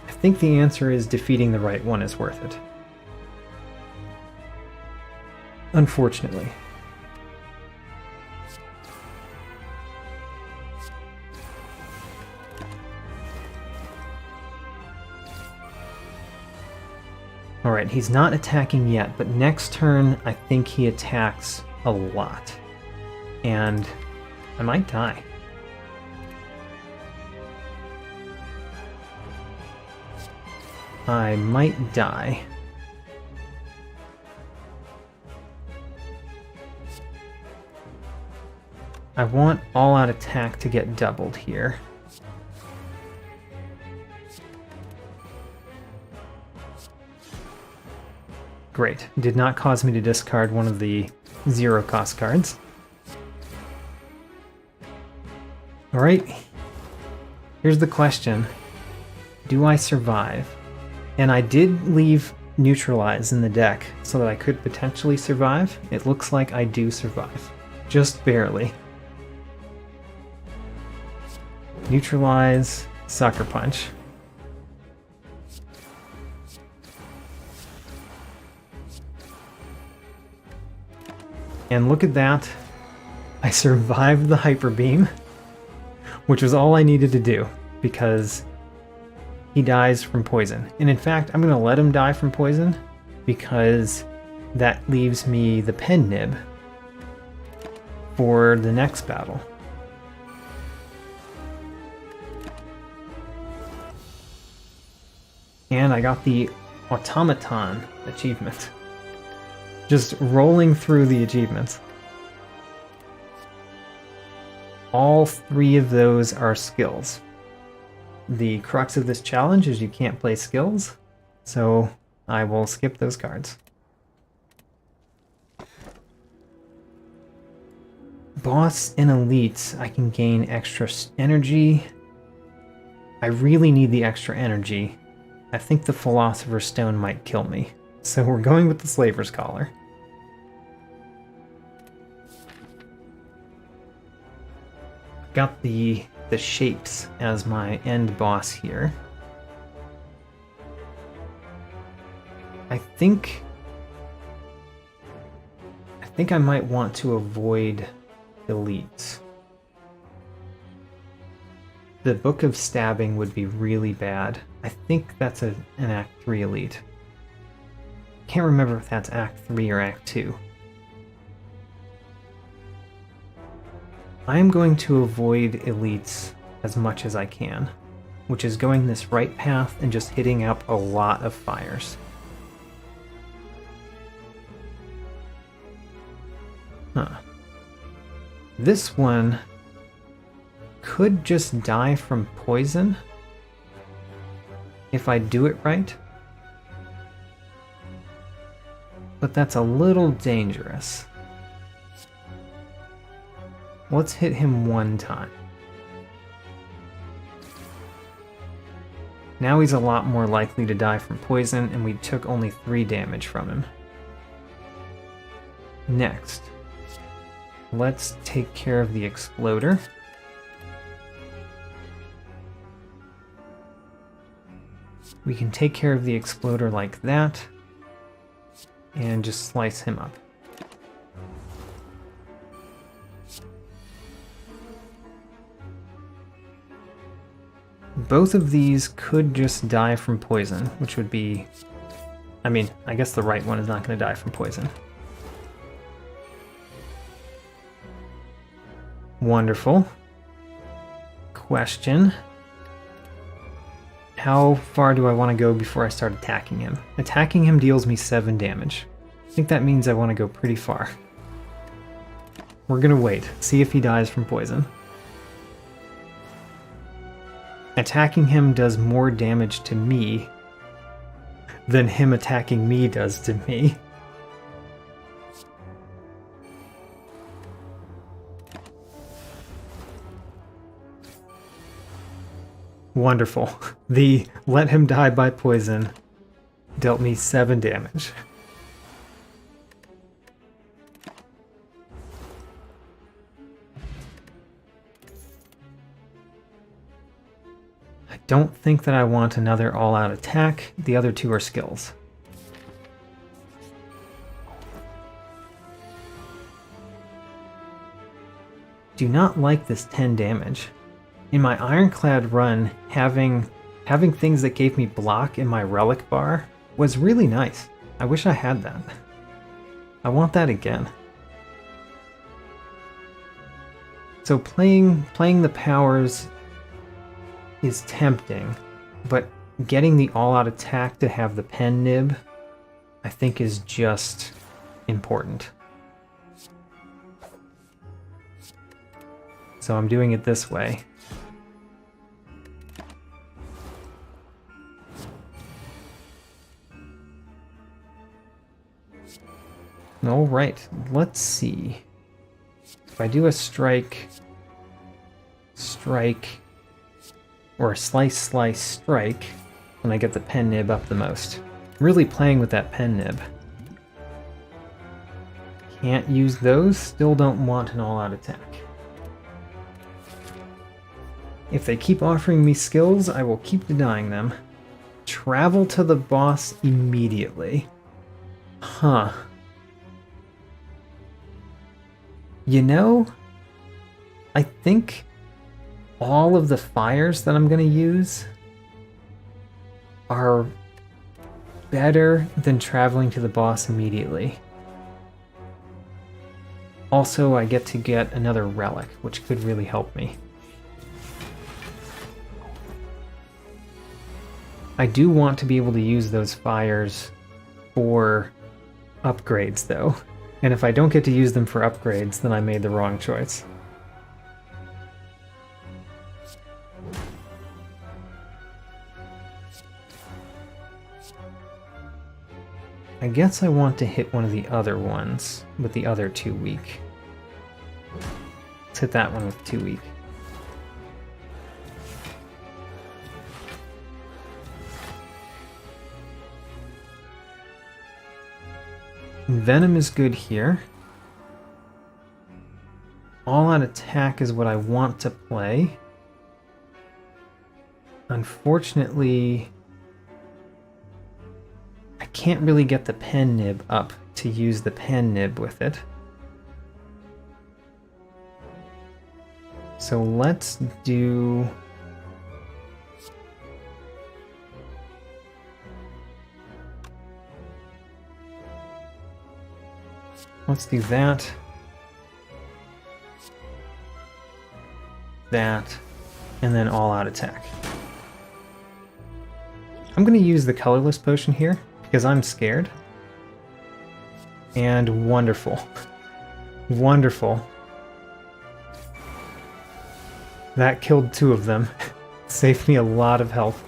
I think the answer is defeating the right one is worth it. Unfortunately. Alright, he's not attacking yet, but next turn I think he attacks a lot. And I might die. I might die. I want all-out attack to get doubled here. Great. Did not cause me to discard one of the zero-cost cards. Alright. Here's the question. Do I survive? And I did leave Neutralize in the deck so that I could potentially survive. It looks like I do survive. Just barely. Neutralize, Sucker Punch. And look at that. I survived the Hyper Beam. which was all I needed to do, because he dies from poison. And in fact, I'm going to let him die from poison, because that leaves me the pen nib for the next battle. And I got the automaton achievement. Just rolling through the achievements. All 3 of those are skills. The crux of this challenge is you can't play skills, so I will skip those cards. Boss and elite, I can gain extra energy. I really need the extra energy. I think the Philosopher's Stone might kill me, so we're going with the Slaver's Collar. Got the shapes as my end boss here. I think I might want to avoid elites. The Book of Stabbing would be really bad. I think that's an Act 3 elite. Can't remember if that's Act 3 or Act 2. I am going to avoid elites as much as I can, which is going this right path and just hitting up a lot of fires. This one could just die from poison if I do it right, but that's a little dangerous. Let's hit him one time. Now he's a lot more likely to die from poison, and we took only 3 damage from him. Next, let's take care of the Exploder. We can take care of the Exploder like that, and just slice him up. Both of these could just die from poison, which would be... I mean, I guess the right one is not going to die from poison. Wonderful. Question. How far do I want to go before I start attacking him? Attacking him deals me 7 damage. I think that means I want to go pretty far. We're going to wait, see if he dies from poison. Attacking him does more damage to me than him attacking me does to me. Wonderful. The let him die by poison dealt me 7 damage. I don't think that I want another all-out attack. The other 2 are skills. Do not like this 10 damage. In my Ironclad run, having things that gave me block in my relic bar was really nice. I wish I had that. I want that again. So playing the powers is tempting, but getting the all-out attack to have the pen nib, I think, is just important. So I'm doing it this way. All right, let's see. If I do a strike, or a slice, strike, then I get the pen nib up the most. Really playing with that pen nib. Can't use those, still don't want an all-out attack. If they keep offering me skills, I will keep denying them. Travel to the boss immediately. Huh. You know, I think all of the fires that I'm going to use are better than traveling to the boss immediately. Also, I get to get another relic, which could really help me. I do want to be able to use those fires for upgrades, though. And if I don't get to use them for upgrades, then I made the wrong choice. I guess I want to hit one of the other ones with the other 2 weak. Let's hit that one with 2 weak. Venom is good here. All out attack is what I want to play. Unfortunately, I can't really get the pen nib up to use the pen nib with it. So let's do... Let's do that. That. And then all out attack. I'm going to use the colorless potion here because I'm scared. And wonderful. Wonderful. That killed 2 of them. Saved me a lot of health.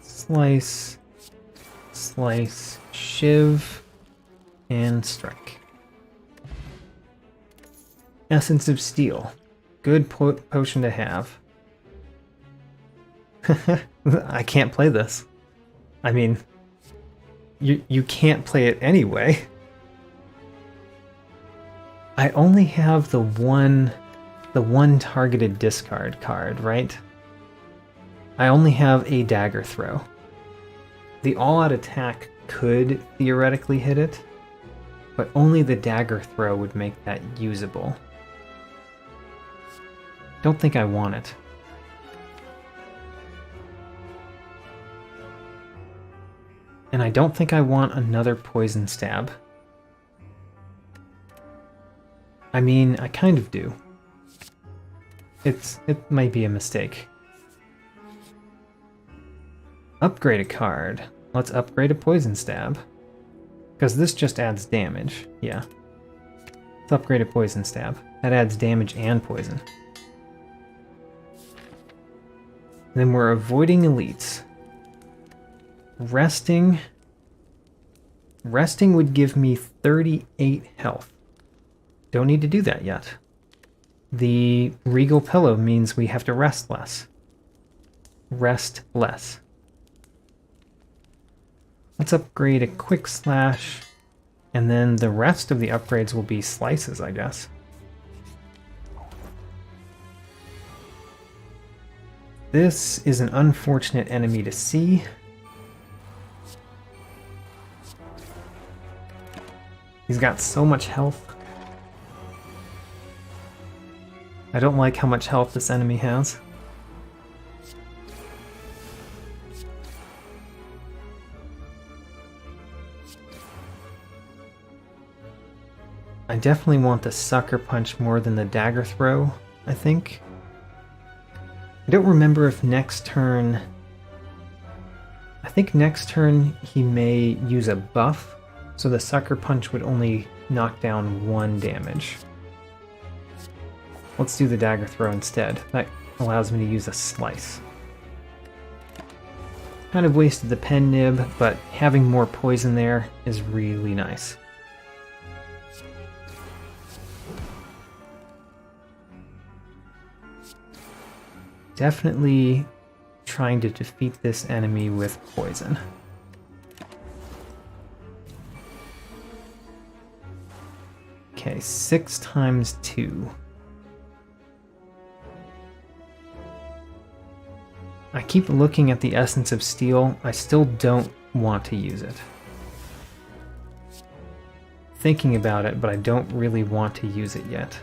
Slice, slice, shiv, and strike. Essence of Steel. Good potion to have. I can't play this. I mean, you can't play it anyway. I only have the one targeted discard card, right? I only have a dagger throw. The all-out attack could theoretically hit it, but only the dagger throw would make that usable. Don't think I want it. And I don't think I want another poison stab. I mean, I kind of do. It might be a mistake. Upgrade a card. Let's upgrade a poison stab. Because this just adds damage. Yeah. Let's upgrade a poison stab. That adds damage and poison. Then we're avoiding elites. Resting. Resting would give me 38 health. Don't need to do that yet. The Regal Pillow means we have to rest less. Rest less. Let's upgrade a Quick Slash, and then the rest of the upgrades will be slices, I guess. This is an unfortunate enemy to see. He's got so much health. I don't like how much health this enemy has. I definitely want the Sucker Punch more than the Dagger Throw, I think. I don't remember if next turn... I think next turn he may use a buff, so the Sucker Punch would only knock down 1 damage. Let's do the Dagger Throw instead. That allows me to use a Slice. Kind of wasted the pen nib, but having more poison there is really nice. Definitely trying to defeat this enemy with poison. Okay, 6 times 2. I keep looking at the Essence of Steel. I still don't want to use it. thinking about it, but I don't really want to use it yet.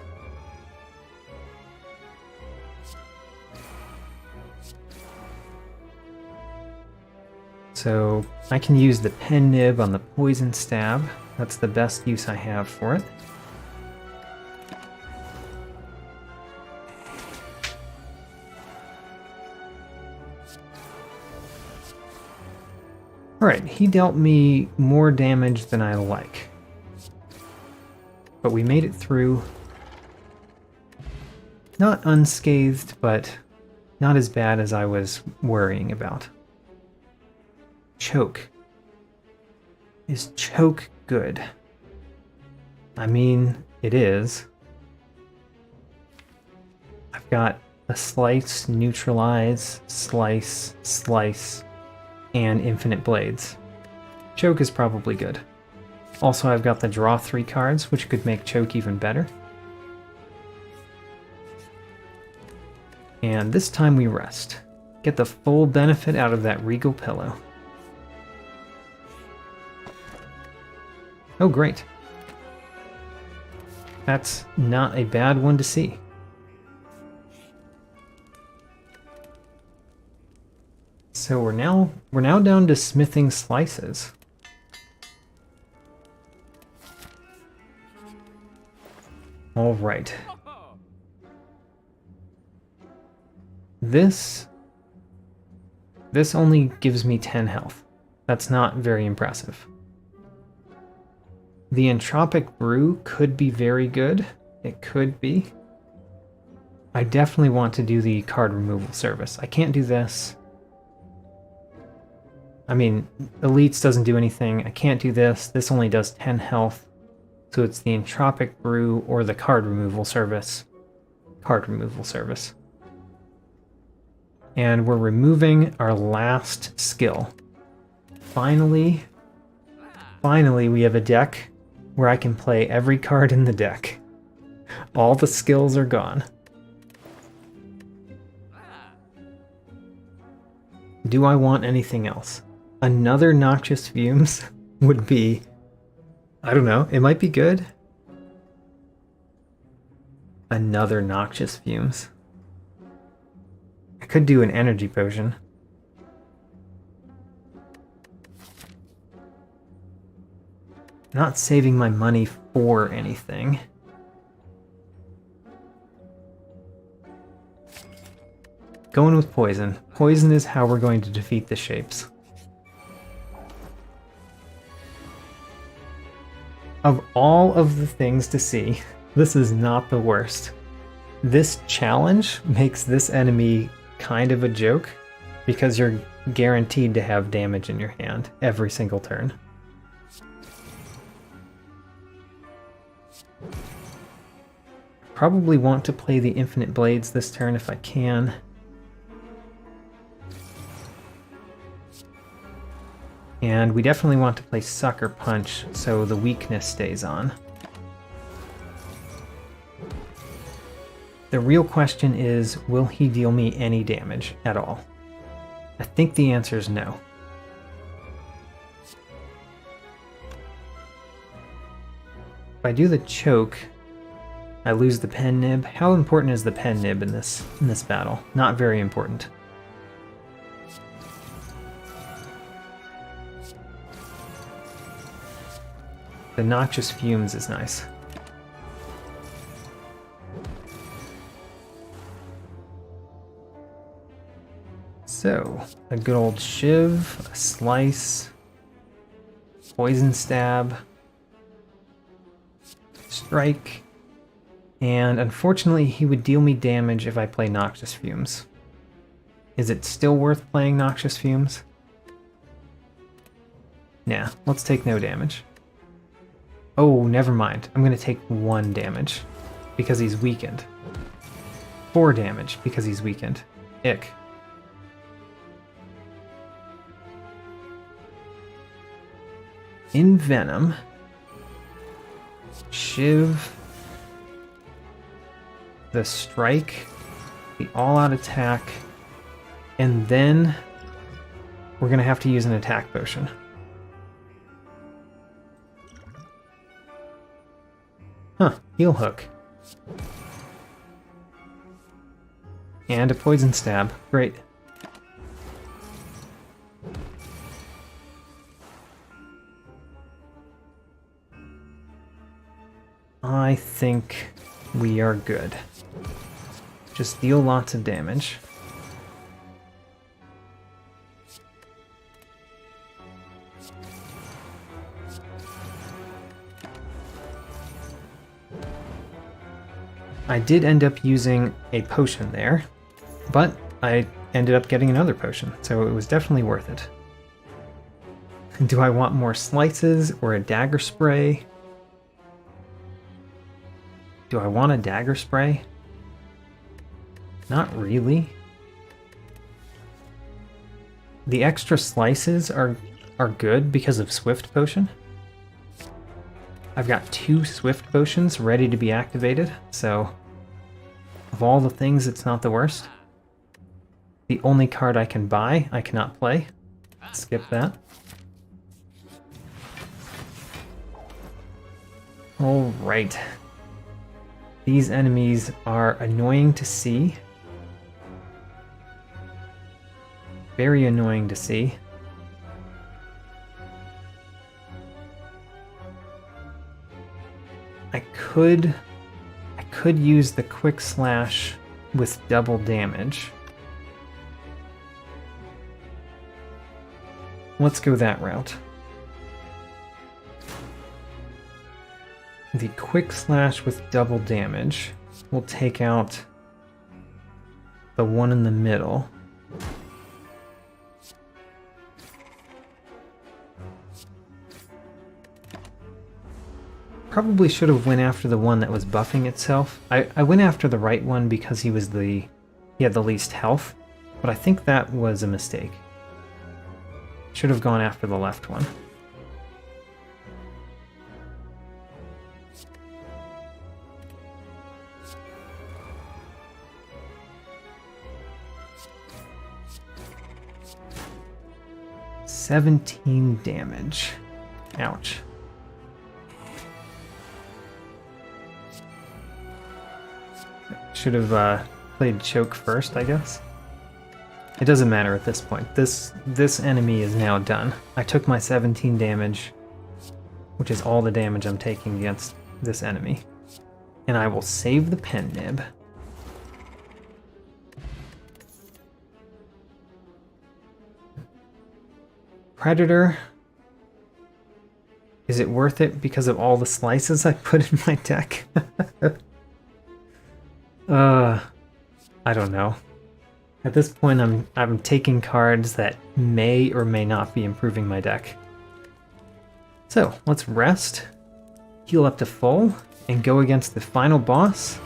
So I can use the pen nib on the poison stab. That's the best use I have for it. Alright, he dealt me more damage than I like. But we made it through. Not unscathed, but not as bad as I was worrying about. Choke. Is choke good? I mean, it is. I've got a slice, neutralize, slice, slice, and infinite blades. Choke is probably good. Also, I've got the draw 3 cards, which could make choke even better. And this time we rest. Get the full benefit out of that regal pillow. Oh, great. That's not a bad one to see. So we're now down to smithing slices. All right. This only gives me 10 health. That's not very impressive. The Entropic Brew could be very good. It could be. I definitely want to do the card removal service. I can't do this. I mean, Elites doesn't do anything. I can't do this. This only does 10 health. So it's the Entropic Brew or the card removal service. Card removal service. And we're removing our last skill. Finally, we have a deck where I can play every card in the deck. All the skills are gone. Do I want anything else? Another Noxious Fumes would be... I don't know, it might be good. Another Noxious Fumes. I could do an energy potion. Not saving my money for anything. Going with poison. Poison is how we're going to defeat the shapes. Of all of the things to see, this is not the worst. This challenge makes this enemy kind of a joke, because you're guaranteed to have damage in your hand every single turn. Probably want to play the Infinite Blades this turn if I can. And we definitely want to play Sucker Punch so the weakness stays on. The real question is, will he deal me any damage at all? I think the answer is no. If I do the choke, I lose the pen nib. How important is the pen nib in this battle? Not very important. The Noxious Fumes is nice. So, a good old Shiv, a Slice, Poison Stab, Strike, and unfortunately he would deal me damage if I play Noxious Fumes. Is it still worth playing Noxious Fumes? Nah, let's take no damage. Oh, never mind. I'm going to take 1 damage because he's weakened. 4 damage because he's weakened. Ick. In Venom, Shiv, the Strike, the all-out attack, and then we're going to have to use an attack potion. Huh, heal hook. And a poison stab. Great. I think we are good. Just deal lots of damage. I did end up using a potion there, but I ended up getting another potion, so it was definitely worth it. Do I want more slices or a dagger spray? Do I want a dagger spray? Not really. The extra slices are good because of Swift Potion. I've got 2 Swift Potions ready to be activated, so of all the things, it's not the worst. The only card I can buy, I cannot play. Skip that. Alright. These enemies are annoying to see. Very annoying to see. I could use the quick slash with double damage. Let's go that route. The quick slash with double damage will take out the one in the middle. Probably should have went after the one that was buffing itself. I went after the right one because he had the least health, but I think that was a mistake. Should have gone after the left one. $17 damage. Ouch. Should have played choke first, I guess. It doesn't matter at this point. This enemy is now done. I took my 17 damage, which is all the damage I'm taking against this enemy. And I will save the pen nib. Predator. Is it worth it because of all the slices I put in my deck? I don't know. At this point, I'm taking cards that may or may not be improving my deck. So, let's rest, heal up to full, and go against the final boss.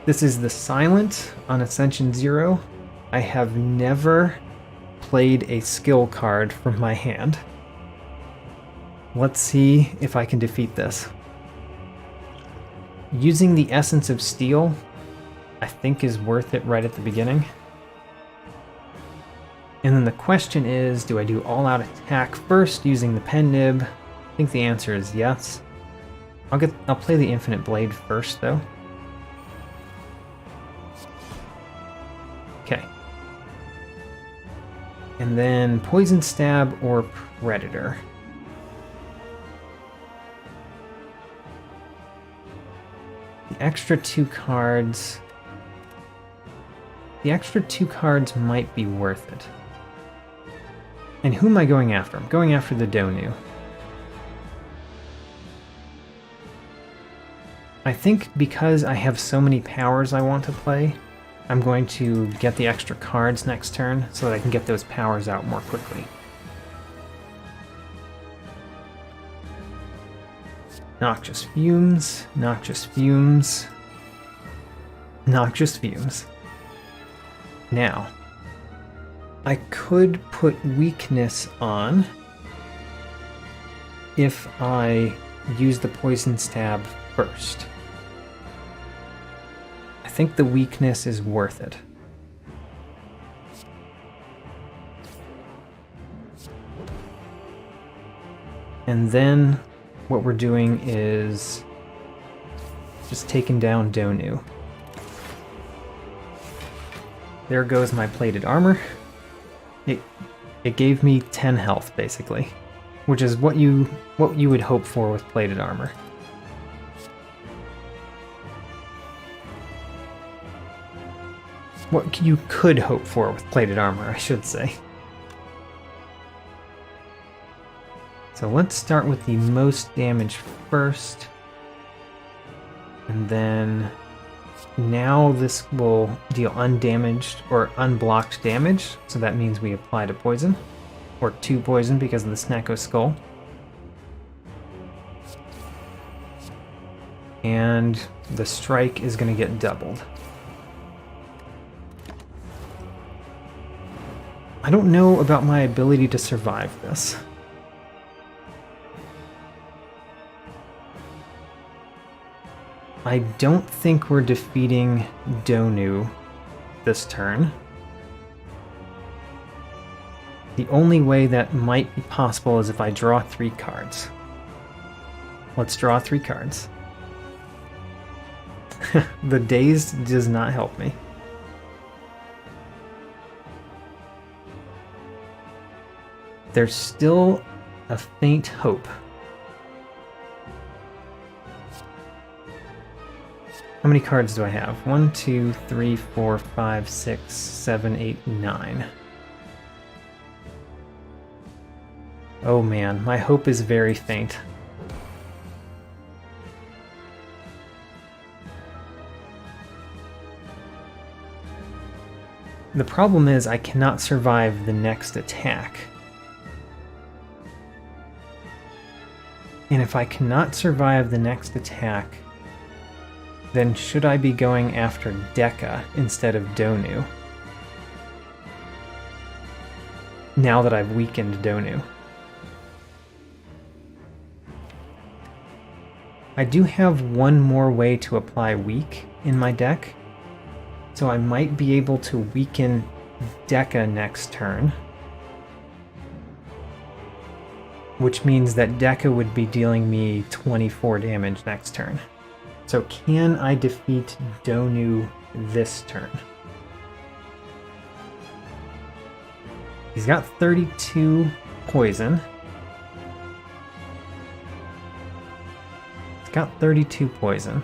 This is the Silent on Ascension 0. I have never played a skill card from my hand. Let's see if I can defeat this. Using the Essence of Steel, I think is worth it right at the beginning. And then the question is, do I do all-out attack first using the pen nib? I think the answer is yes. I'll play the Infinite Blade first though. Okay. And then Poison Stab or Predator. The extra 2 cards might be worth it. And who am I going after? I'm going after the Donu. I think because I have so many powers I want to play, I'm going to get the extra cards next turn so that I can get those powers out more quickly. Noxious Fumes, Noxious Fumes, Noxious Fumes. Now, I could put Weakness on if I use the Poison Stab first. I think the Weakness is worth it. And then what we're doing is just taking down Donu. There goes my plated armor. It gave me 10 health, basically, which is what you would hope for with plated armor. What you could hope for with plated armor, I should say. So let's start with the most damage first. And then now this will deal undamaged or unblocked damage. So that means we applied a poison. Or 2 poison because of the Snacko Skull. And the strike is going to get doubled. I don't know about my ability to survive this. I don't think we're defeating Donu this turn. The only way that might be possible is if I draw 3 cards. Let's draw 3 cards. The dazed does not help me. There's still a faint hope. How many cards do I have? 1, 2, 3, 4, 5, 6, 7, 8, 9. Oh man, my hope is very faint. The problem is I cannot survive the next attack. And if I cannot survive the next attack, then should I be going after Deka instead of Donu? Now that I've weakened Donu. I do have one more way to apply weak in my deck, so I might be able to weaken Deka next turn. Which means that Deka would be dealing me 24 damage next turn. So can I defeat Donu this turn? He's got 32 poison. He's got 32 poison.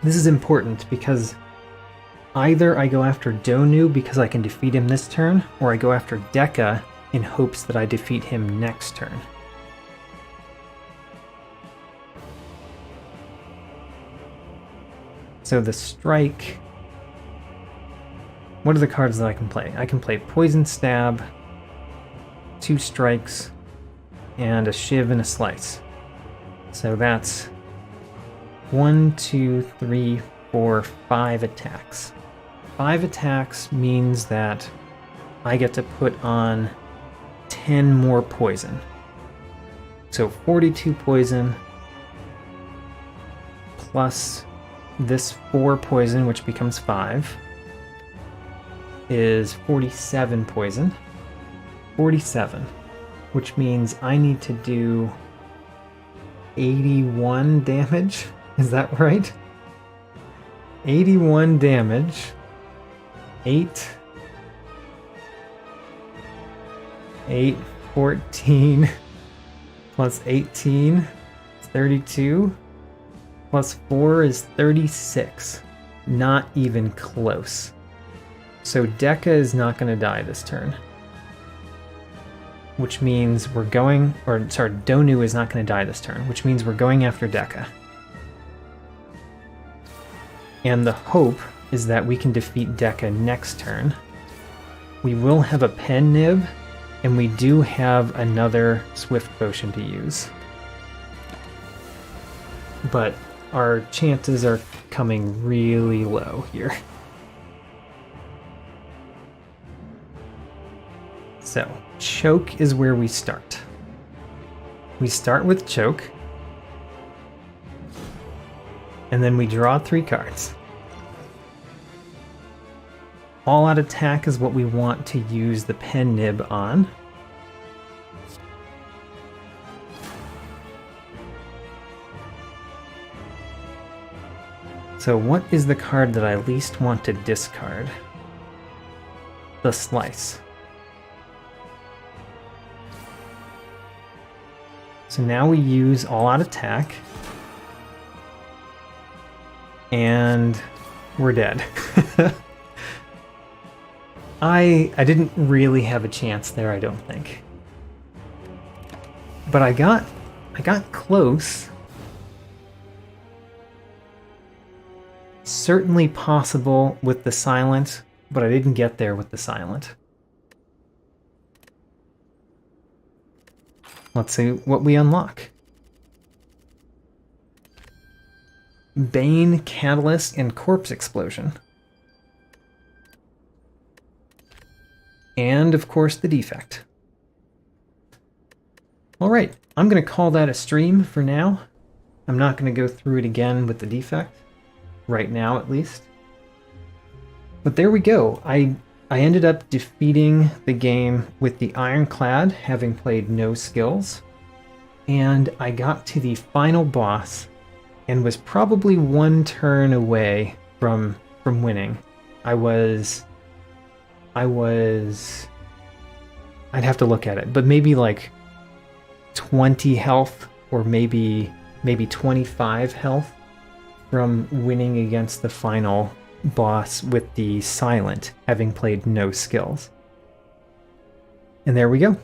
This is important because either I go after Donu because I can defeat him this turn, or I go after Deka in hopes that I defeat him next turn. So the strike... What are the cards that I can play? I can play Poison Stab, 2 strikes, and a Shiv and a Slice. So that's 1, 2, 3, 4, 5 attacks. 5 attacks means that I get to put on 10 more poison. So 42 poison plus this 4 poison, which becomes 5, is 47 poison. 47, which means I need to do 81 damage. Is that right? 81 damage. 8, 14 plus 18 is 32. Plus 4 is 36. Not even close. So Deka is not going to die this turn. Which means we're going... Or, sorry, Donu is not going to die this turn. Which means we're going after Deka. And the hope is that we can defeat Deka next turn. We will have a pen nib, and we do have another Swift Potion to use. But our chances are coming really low here. So, Choke is where we start. We start with Choke, and then we draw 3 cards. All out attack is what we want to use the pen nib on. So what is the card that I least want to discard? The Slice. So now we use all-out attack. And we're dead. I didn't really have a chance there, I don't think. But I got close. Certainly possible with the silent, but I didn't get there with the silent. Let's see what we unlock. Bane, Catalyst, and Corpse Explosion. And, of course, the defect. Alright, I'm going to call that a stream for now. I'm not going to go through it again with the defect. Right now, at least. But there we go. I ended up defeating the game with the Ironclad, having played no skills. And I got to the final boss and was probably one turn away from winning. I'd have to look at it, but maybe like 20 health or maybe 25 health from winning against the final boss with the silent, having played no skills. And there we go.